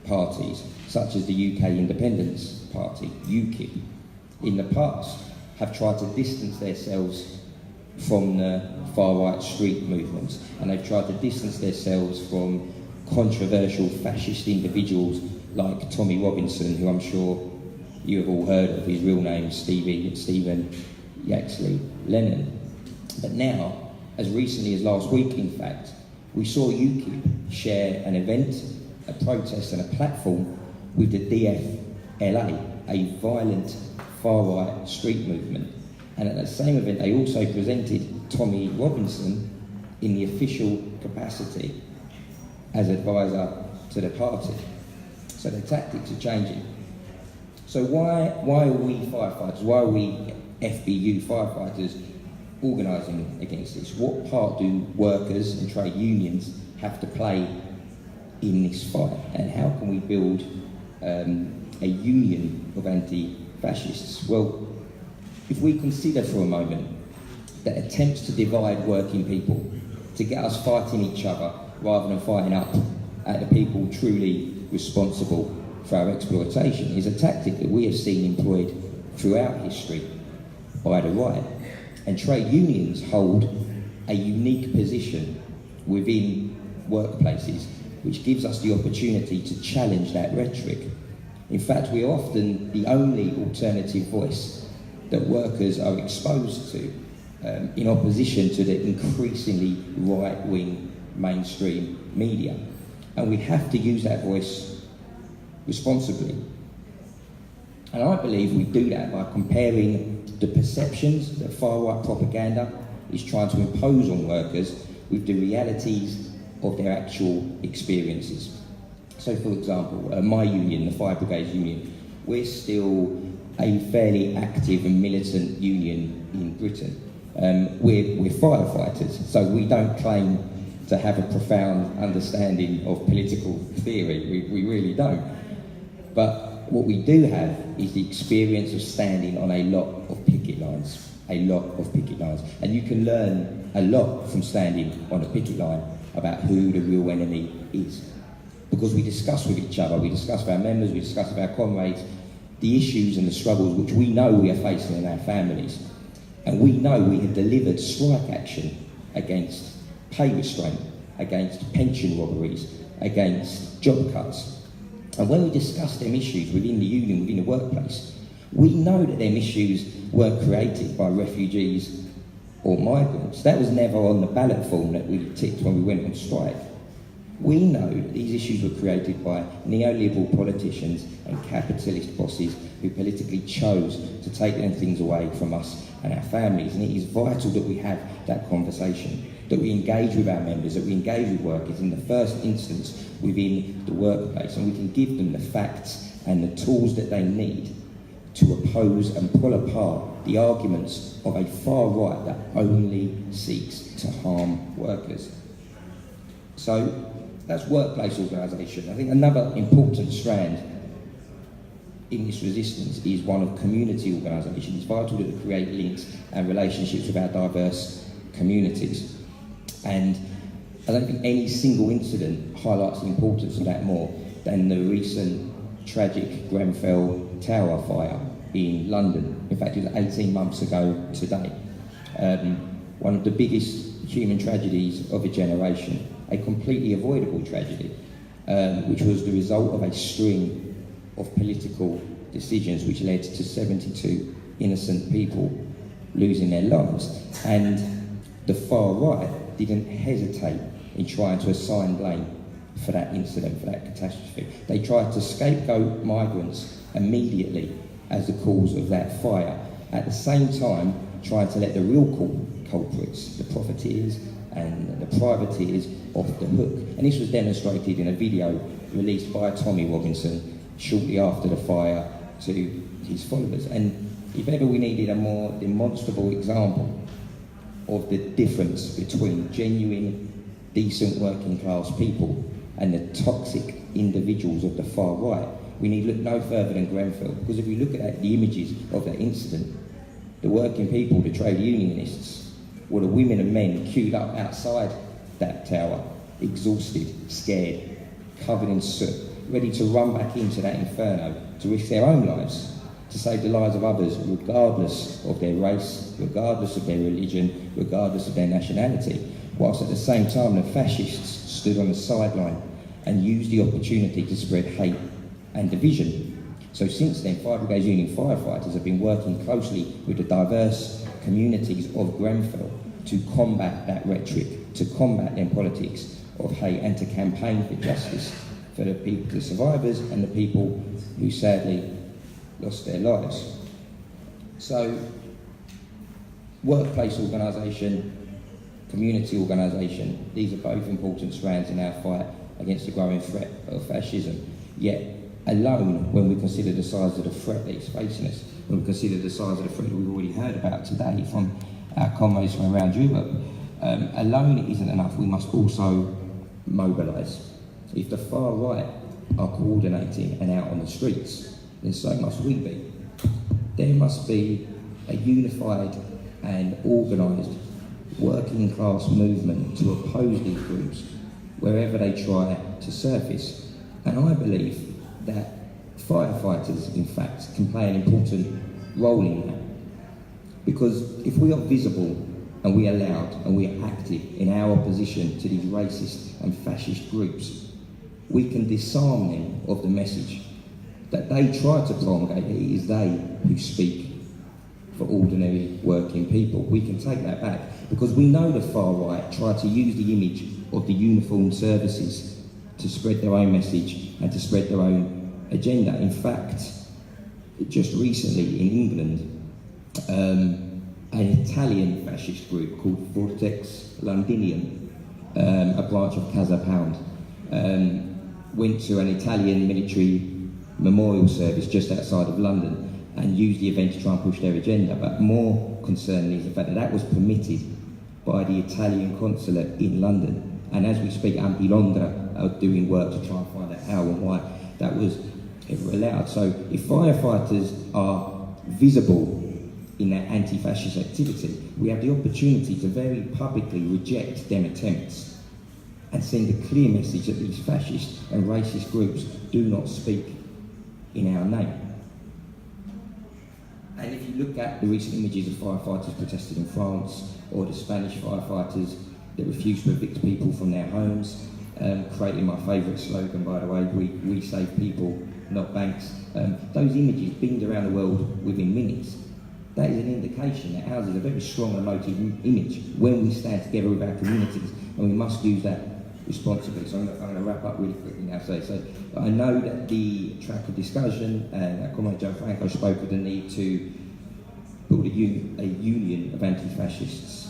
parties, such as the UK Independence Party, UKIP, in the past have tried to distance themselves from the far-right street movements, and they've tried to distance themselves from controversial fascist individuals like Tommy Robinson, who I'm sure you have all heard of. His real name is Stephen Yaxley Lennon. But now, as recently as last week in fact, we saw UKIP share an event, a protest and a platform with the DFLA, a violent far-right street movement. And at the same event, they also presented Tommy Robinson in the official capacity as advisor to the party. So the tactics are changing. So why are we firefighters, why are we FBU firefighters organising against this? What part do workers and trade unions have to play in this fight? And how can we build a union of anti-fascists? Well, if we consider for a moment that attempts to divide working people, to get us fighting each other rather than fighting up at the people truly responsible for our exploitation, is a tactic that we have seen employed throughout history by the right. And trade unions hold a unique position within workplaces, which gives us the opportunity to challenge that rhetoric. In fact, we are often the only alternative voice that workers are exposed to, in opposition to the increasingly right-wing mainstream media. And we have to use that voice responsibly. And I believe we do that by comparing the perceptions that far-right propaganda is trying to impose on workers with the realities of their actual experiences. So, for example, my union, the Fire Brigades Union, we're still a fairly active and militant union in Britain. We're firefighters, so we don't claim to have a profound understanding of political theory. We really don't. But what we do have is the experience of standing on a lot of picket lines. And you can learn a lot from standing on a picket line about who the real enemy is. Because we discuss with each other, we discuss with our members, we discuss with our comrades, the issues and the struggles which we know we are facing in our families. And we know we have delivered strike action against pay restraint, against pension robberies, against job cuts. And when we discuss them issues within the union, within the workplace, we know that them issues weren't created by refugees or migrants. That was never on the ballot form that we ticked when we went on strike. We know that these issues were created by neoliberal politicians and capitalist bosses who politically chose to take them things away from us and our families. And it is vital that we have that conversation, that we engage with our members, that we engage with workers in the first instance within the workplace, and we can give them the facts and the tools that they need to oppose and pull apart the arguments of a far right that only seeks to harm workers. So that's workplace organisation. I think another important strand in this resistance is one of community organisation. It's vital that we create links and relationships with our diverse communities. And I don't think any single incident highlights the importance of that more than the recent tragic Grenfell Tower fire in London. In fact, it was 18 months ago today. One of the biggest human tragedies of a generation, a completely avoidable tragedy, which was the result of a string of political decisions which led to 72 innocent people losing their lives. And the far right didn't hesitate in trying to assign blame for that incident, for that catastrophe. They tried to scapegoat migrants immediately as the cause of that fire, at the same time trying to let the real culprits, the profiteers and the privateers, off the hook. And this was demonstrated in a video released by Tommy Robinson shortly after the fire to his followers. And if ever we needed a more demonstrable example of the difference between genuine, decent working class people and the toxic individuals of the far right, we need look no further than Grenfell. Because if you look at the images of that incident, the working people, the trade unionists, were the women and men queued up outside that tower, exhausted, scared, covered in soot, ready to run back into that inferno to risk their own lives, to save the lives of others, regardless of their race, regardless of their religion, regardless of their nationality, whilst at the same time the fascists stood on the sideline and used the opportunity to spread hate and division. So since then, Fire Brigade Union firefighters have been working closely with the diverse communities of Grenfell to combat that rhetoric, to combat them politics of hate, and to campaign for justice for the people, the survivors and the people who sadly lost their lives. So workplace organisation, community organisation, these are both important strands in our fight against the growing threat of fascism. Yet alone, when we consider the size of the threat that is facing us, when we consider the size of the threat that we've already heard about today from our comrades from around Europe, alone it isn't enough. We must also mobilise. If the far right are coordinating and out on the streets, then so must we be. There must be a unified and organised working class movement to oppose these groups wherever they try to surface. And I believe that firefighters, in fact, can play an important role in that. Because if we are visible and we are loud and we are active in our opposition to these racist and fascist groups, we can disarm them of the message that they try to promulgate. It is they who speak for ordinary working people. We can take that back because we know the far right try to use the image of the uniformed services to spread their own message and to spread their own agenda. In fact, just recently in England, an Italian fascist group called Vortex Londinium, a branch of Casa Pound, went to an Italian military memorial service just outside of London and used the event to try and push their agenda. But more concerning is the fact that that was permitted by the Italian consulate in London. And as we speak, Ampi Londra are doing work to try and find out how and why that was ever allowed. So if firefighters are visible in that anti-fascist activity, we have the opportunity to very publicly reject them attempts and send a clear message that these fascist and racist groups do not speak in our name. And if you look at the recent images of firefighters protesting in France, or the Spanish firefighters that refuse to evict people from their homes, creating my favourite slogan, by the way, we save people, not banks. Those images beamed around the world within minutes. That is an indication that ours is a very strong and emotive image when we stand together with our communities, and we must use that responsibly. So I'm going to wrap up really quickly now. So I know that the track of discussion, that Comrade Gianfranco spoke of the need to build a union of anti-fascists,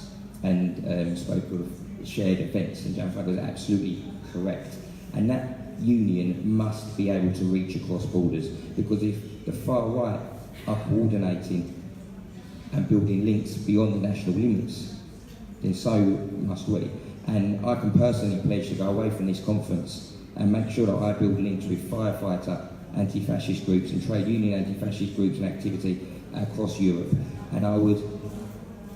and spoke of shared events, and Gianfranco is absolutely correct. And that union must be able to reach across borders, because if the far right are coordinating and building links beyond the national limits, then so must we. And I can personally pledge to go away from this conference and make sure that I build links with firefighter anti-fascist groups and trade union anti-fascist groups and activity across Europe. And I would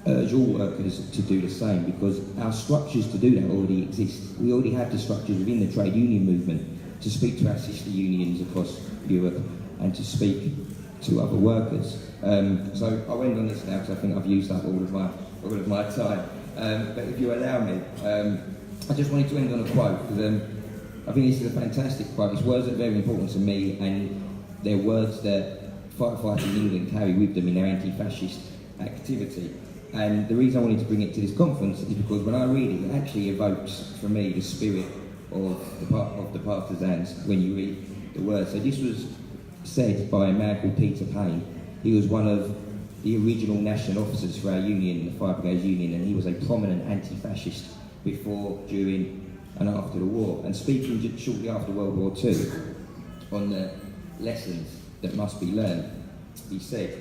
urge all workers to do the same, because our structures to do that already exist. We already have the structures within the trade union movement to speak to our sister unions across Europe and to speak to other workers. So I'll end on this now, because I think I've used up all of my time. But if you allow me, I just wanted to end on a quote, because I think this is a fantastic quote. It's words that are very important to me, and they're words that firefighters in England carry with them in their anti-fascist activity. And the reason I wanted to bring it to this conference is because when I read it, it actually evokes for me the spirit of the partisans when you read the words. So this was said by a man called Peter Payne. He was one of the original national officers for our union, the Fire Brigades Union, and he was a prominent anti-fascist before, during and after the war. And speaking shortly after World War II on the lessons that must be learned, he said,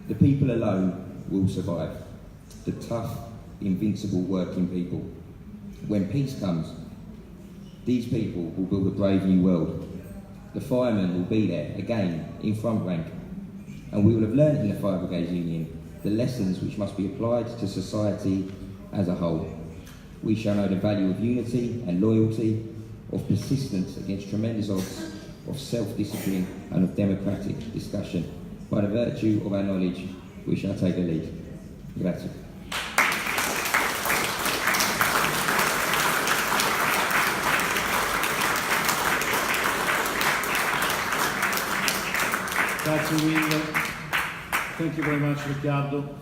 "The people alone will survive, the tough, invincible working people. When peace comes, these people will build a brave new world. The firemen will be there, again, in front rank, and we will have learned in the Fire Brigades Union the lessons which must be applied to society as a whole. We shall know the value of unity and loyalty, of persistence against tremendous odds, of self-discipline and of democratic discussion. By the virtue of our knowledge, we shall take the lead." Grazie. Grazie mille. Thank you very much, Riccardo.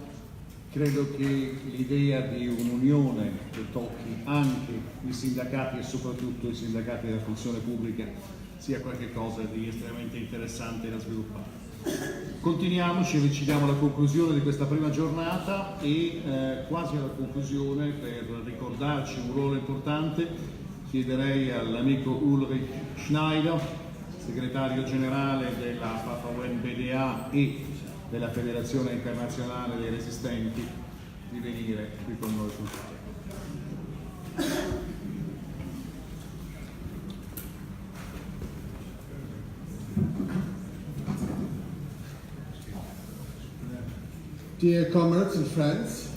Credo che l'idea di un'unione che tocchi anche i sindacati e soprattutto i sindacati della funzione pubblica sia qualcosa di estremamente interessante da sviluppare. Continuiamo, ci avviciniamo alla conclusione di questa prima giornata e quasi alla conclusione, per ricordarci un ruolo importante, chiederei all'amico Ulrich Schneider, segretario generale della VVN-BDA e della Federazione Internazionale dei Resistenti, di venire qui con noi sul tavolo. Dear comrades and friends,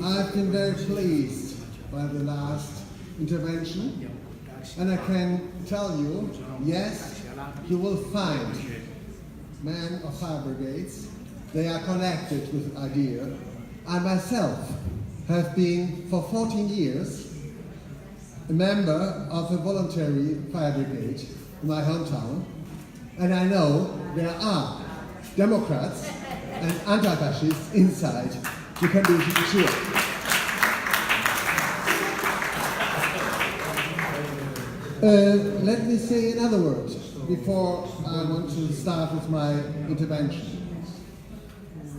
I've been very pleased by the last intervention, and I can tell you, yes, you will find men of fire brigades. They are connected with idea. I myself have been for 14 years a member of a voluntary fire brigade in my hometown, and I know there are Democrats and anti-fascists inside. You can be sure. Let me say another word before I want to start with my intervention.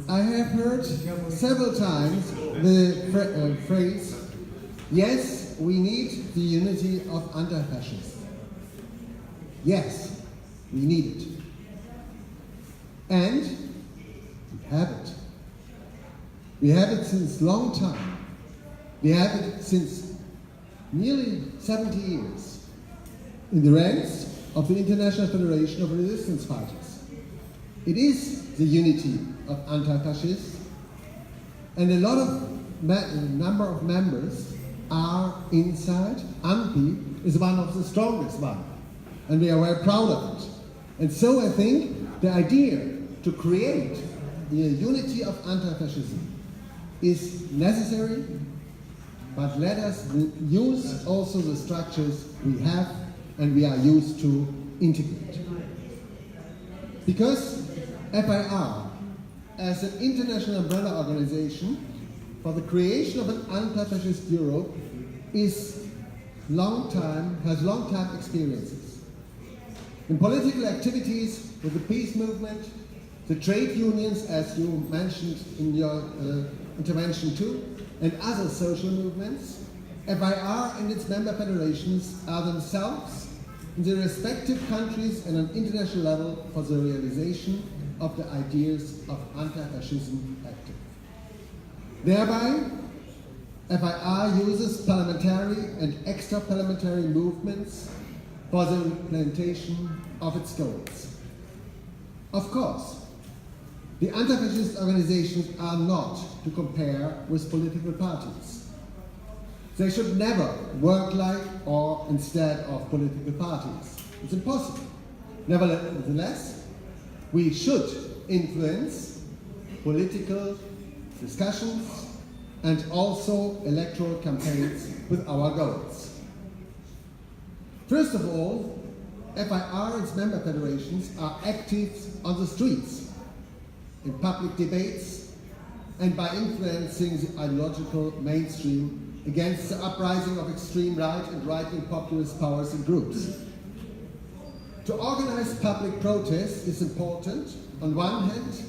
I have heard several times the phrase, yes, we need the unity of anti-fascists. Yes, we need it. And we have it. We have it since long time. We have it since nearly 70 years. In the ranks of the International Federation of Resistance Fighters. It is the unity of anti-fascists, and a lot of number of members are inside. ANPI is one of the strongest one, and we are very proud of it. And so I think the idea to create the unity of anti-fascism is necessary, but let us use also the structures we have and we are used to integrate. Because FIR, as an international umbrella organization for the creation of an anti-fascist Europe, has long-time experiences. In political activities with the peace movement, the trade unions, as you mentioned in your intervention too, and other social movements, FIR and its member federations are themselves in their respective countries and on international level for the realization of the ideas of anti-fascism active. Thereby, FIR uses parliamentary and extra-parliamentary movements for the implementation of its goals. Of course, the anti-fascist organizations are not to compare with political parties. They should never work like or instead of political parties. It's impossible. Nevertheless, we should influence political discussions and also electoral campaigns with our goals. First of all, FIR and its member federations are active on the streets, in public debates, and by influencing the ideological mainstream against the uprising of extreme right and right-wing populist powers and groups. To organize public protests is important, on one hand,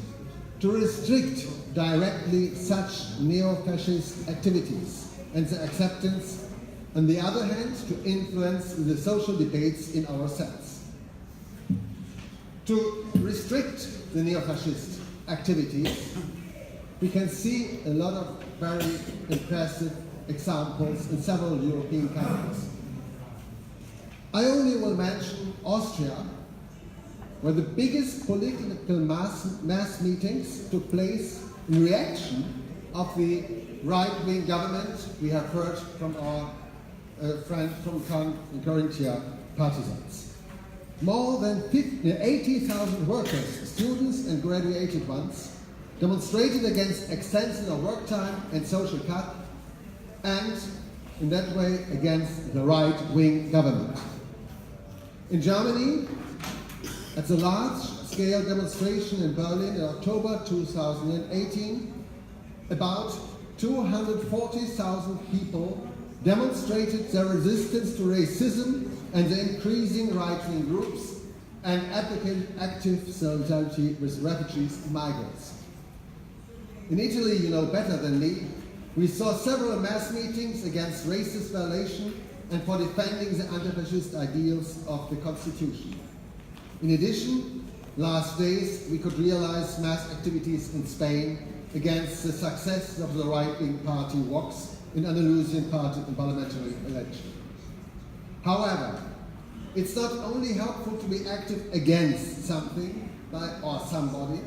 to restrict directly such neo-fascist activities and their acceptance, on the other hand, to influence the social debates in our sense. To restrict the neo-fascist activities, we can see a lot of very impressive examples in several European countries. I only will mention Austria, where the biggest political mass meetings took place in reaction of the right-wing government we have heard from our friend from Carinthia partisans. More than 80,000 workers, students and graduated ones demonstrated against extension of work time and social cut, and in that way against the right-wing government. In Germany, at the large-scale demonstration in Berlin in October 2018, about 240,000 people demonstrated their resistance to racism and the increasing right-wing groups and advocated active solidarity with refugees and migrants. In Italy, you know better than me, we saw several mass meetings against racist violation and for defending the anti-fascist ideals of the Constitution. In addition, last days we could realize mass activities in Spain against the success of the right-wing party Vox in Andalusian parliamentary election. However, it's not only helpful to be active against something or somebody.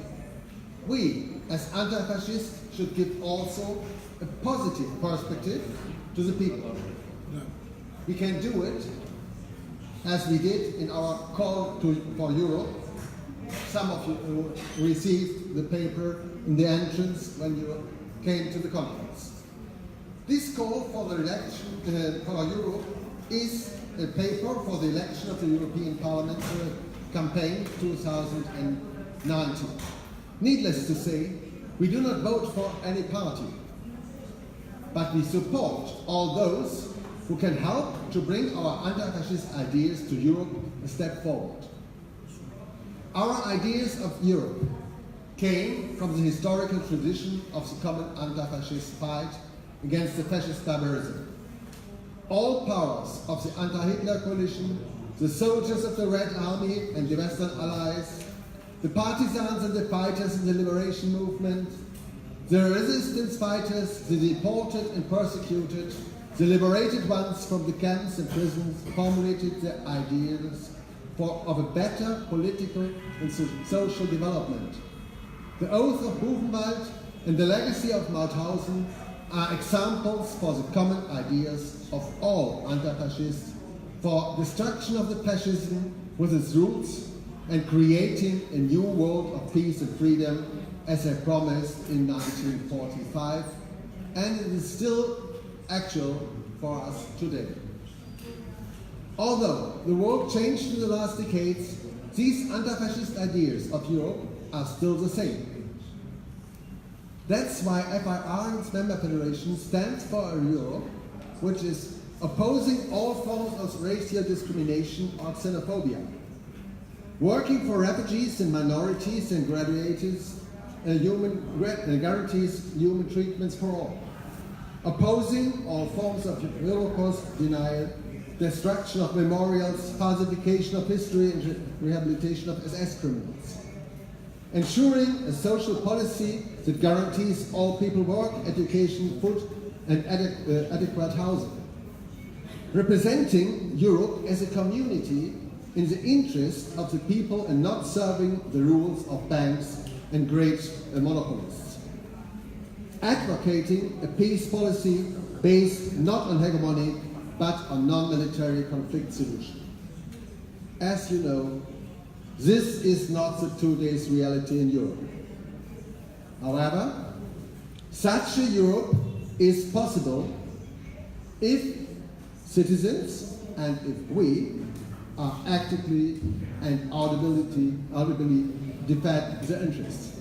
We, as anti-fascists, should give also a positive perspective to the people. We can do it as we did in our call for Europe. Some of you received the paper in the entrance when you came to the conference. This call for the election for Europe is a paper for the election of the European Parliament campaign 2019. Needless to say, we do not vote for any party, but we support all those who can help to bring our anti-fascist ideas to Europe a step forward. Our ideas of Europe came from the historical tradition of the common anti-fascist fight against the fascist barbarism. All powers of the anti-Hitler coalition, the soldiers of the Red Army and the Western Allies, the partisans and the fighters in the liberation movement, the resistance fighters, the deported and persecuted, the liberated ones from the camps and prisons formulated their ideas of a better political and social development. The oath of Buchenwald and the legacy of Mauthausen are examples for the common ideas of all anti-fascists for destruction of the fascism with its roots and creating a new world of peace and freedom as I promised in 1945, and it is still actual for us today. Although the world changed in the last decades, these anti-fascist ideas of Europe are still the same. That's why FIR and its member federation stands for a Europe which is opposing all forms of racial discrimination or xenophobia, working for refugees and minorities and guarantees human treatments for all, opposing all forms of Holocaust denial, destruction of memorials, falsification of history and rehabilitation of SS criminals, ensuring a social policy that guarantees all people work, education, food and adequate housing, representing Europe as a community in the interest of the people and not serving the rules of banks and great monopolists, advocating a peace policy based not on hegemony but on non-military conflict solution. As you know, this is not the today's reality in Europe. However, such a Europe is possible if citizens and if we are actively and audibly defend their interests.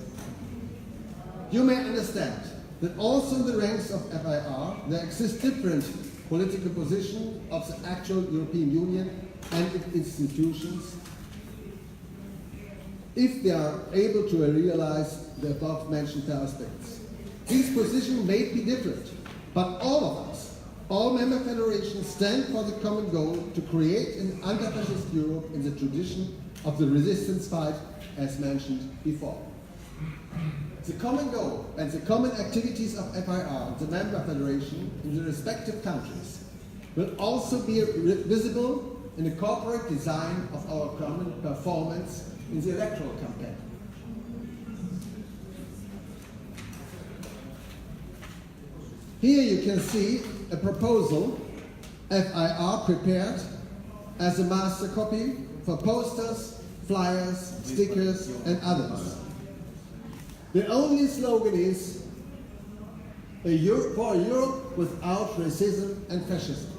You may understand that also in the ranks of FIR there exist different political positions of the actual European Union and its institutions if they are able to realize the above mentioned aspects. These positions may be different, but all of us, all member federations, stand for the common goal to create an anti-fascist Europe in the tradition of the resistance fight as mentioned before. The common goal and the common activities of FIR, the member federation in the respective countries, will also be visible in the corporate design of our common performance in the electoral campaign. Here you can see a proposal FIR prepared as a master copy for posters, flyers, stickers and others. The only slogan is for Europe without racism and fascism.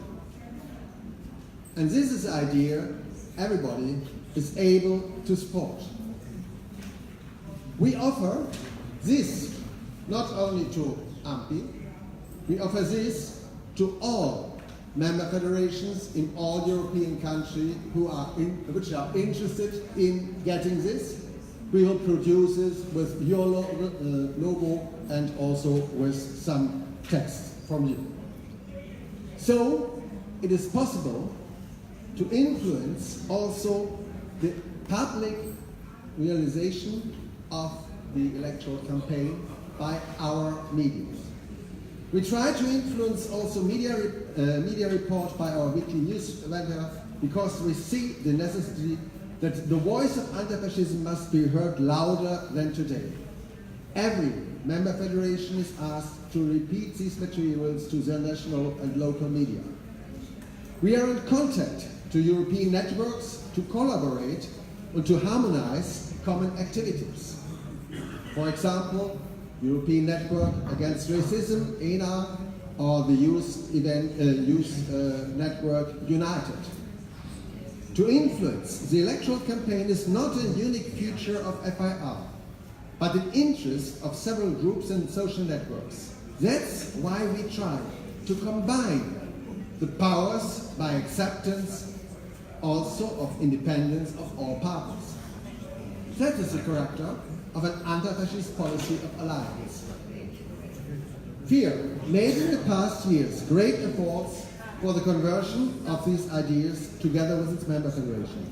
And this is the idea everybody is able to support. We offer this not only to AMPI, we offer this to all member federations in all European countries which are interested in getting this. We will produce this with your logo and also with some text from you. So it is possible to influence also the public realization of the electoral campaign by our media. We try to influence also media report by our weekly newsletter because we see the necessity that the voice of anti-fascism must be heard louder than today. Every member federation is asked to repeat these materials to their national and local media. We are in contact to European networks to collaborate and to harmonize common activities. For example, European Network Against Racism, ENA, or the Youth Network United. To influence the electoral campaign is not a unique feature of FIR, but an interest of several groups and social networks. That's why we try to combine the powers by acceptance also of independence of all parties. That is the character of an anti-fascist policy of alliance. FIR made in the past years great efforts for the conversion of these ideas together with its member federation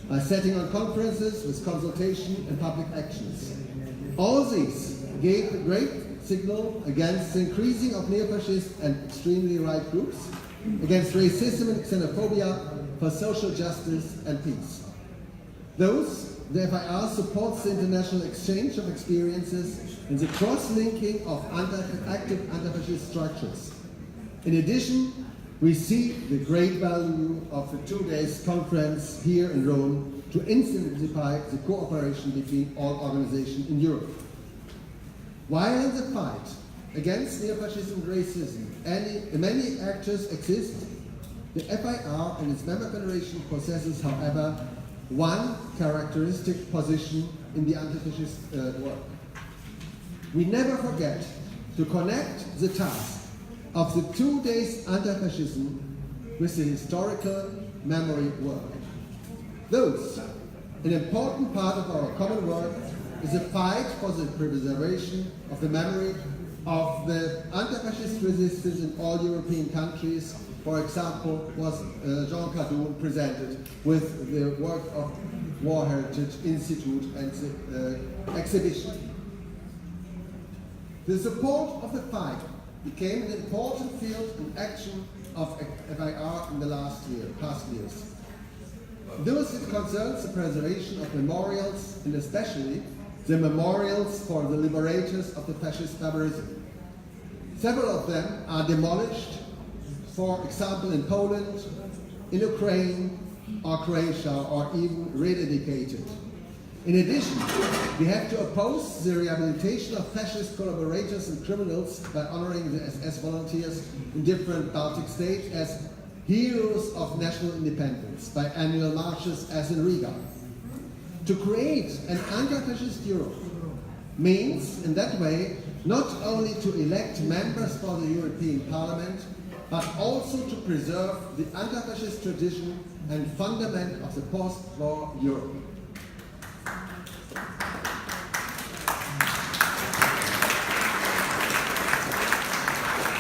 by setting on conferences with consultation and public actions. All these gave a great signal against the increasing of neo-fascist and extremely right groups, against racism and xenophobia, for social justice and peace. The FIR supports the international exchange of experiences and the cross-linking of active anti-fascist structures. In addition, we see the great value of the 2 days conference here in Rome to intensify the cooperation between all organizations in Europe. While in the fight against neo-fascism and racism, many actors exist, the FIR and its member federation possesses, however, one characteristic position in the anti-fascist work. We never forget to connect the task of the 2 days anti-fascism with the historical memory work. An important part of our common work is a fight for the preservation of the memory of the anti-fascist resistance in all European countries. For example, was Jean Cadoun presented with the work of War Heritage Institute and the exhibition. The support of the fight became an important field in action of FIR in the past years. Thus, it concerns the preservation of memorials, and especially the memorials for the liberators of the fascist barbarism. Several of them are demolished, for example in Poland, in Ukraine, or Croatia, or even rededicated. In addition, we have to oppose the rehabilitation of fascist collaborators and criminals by honoring the SS volunteers in different Baltic states as heroes of national independence by annual marches as in Riga. To create an anti-fascist Europe means, in that way, not only to elect members for the European Parliament, but also to preserve the anti-fascist tradition and fundament of the post-war Europe.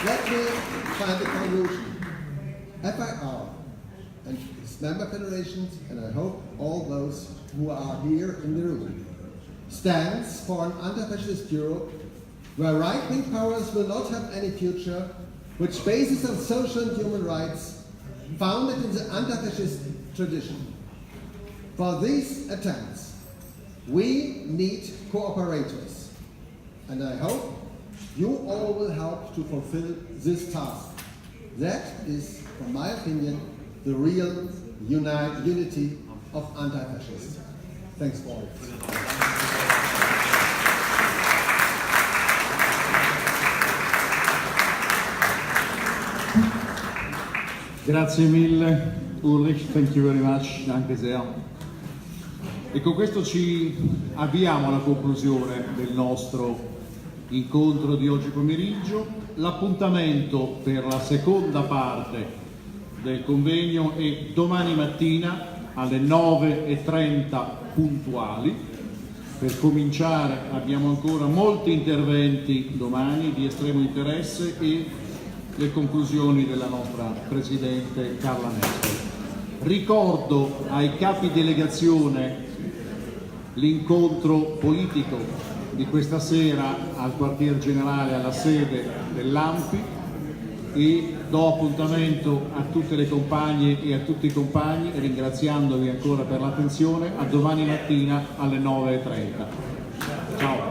Let me find the conclusion. FIR and its member federations, and I hope all those who are here in the room, stands for an anti-fascist Europe where right-wing powers will not have any future, which bases on social and human rights, founded in the anti-fascist tradition. For these attempts, we need cooperators, and I hope you all will help to fulfill this task. That is, from my opinion, the real unity of anti-fascists. Thanks for it. Grazie mille Ulrich, thank you very much, danke sehr. E con questo ci avviamo alla conclusione del nostro incontro di oggi pomeriggio. L'appuntamento per la seconda parte del convegno è domani mattina alle 9:30 puntuali. Per cominciare abbiamo ancora molti interventi domani di estremo interesse e le conclusioni della nostra Presidente Carla Nespoli. Ricordo ai capi delegazione l'incontro politico di questa sera al quartier generale, alla sede dell'ANPI, e do appuntamento a tutte le compagne e a tutti i compagni, ringraziandovi ancora per l'attenzione, a domani mattina alle 9:30. Ciao.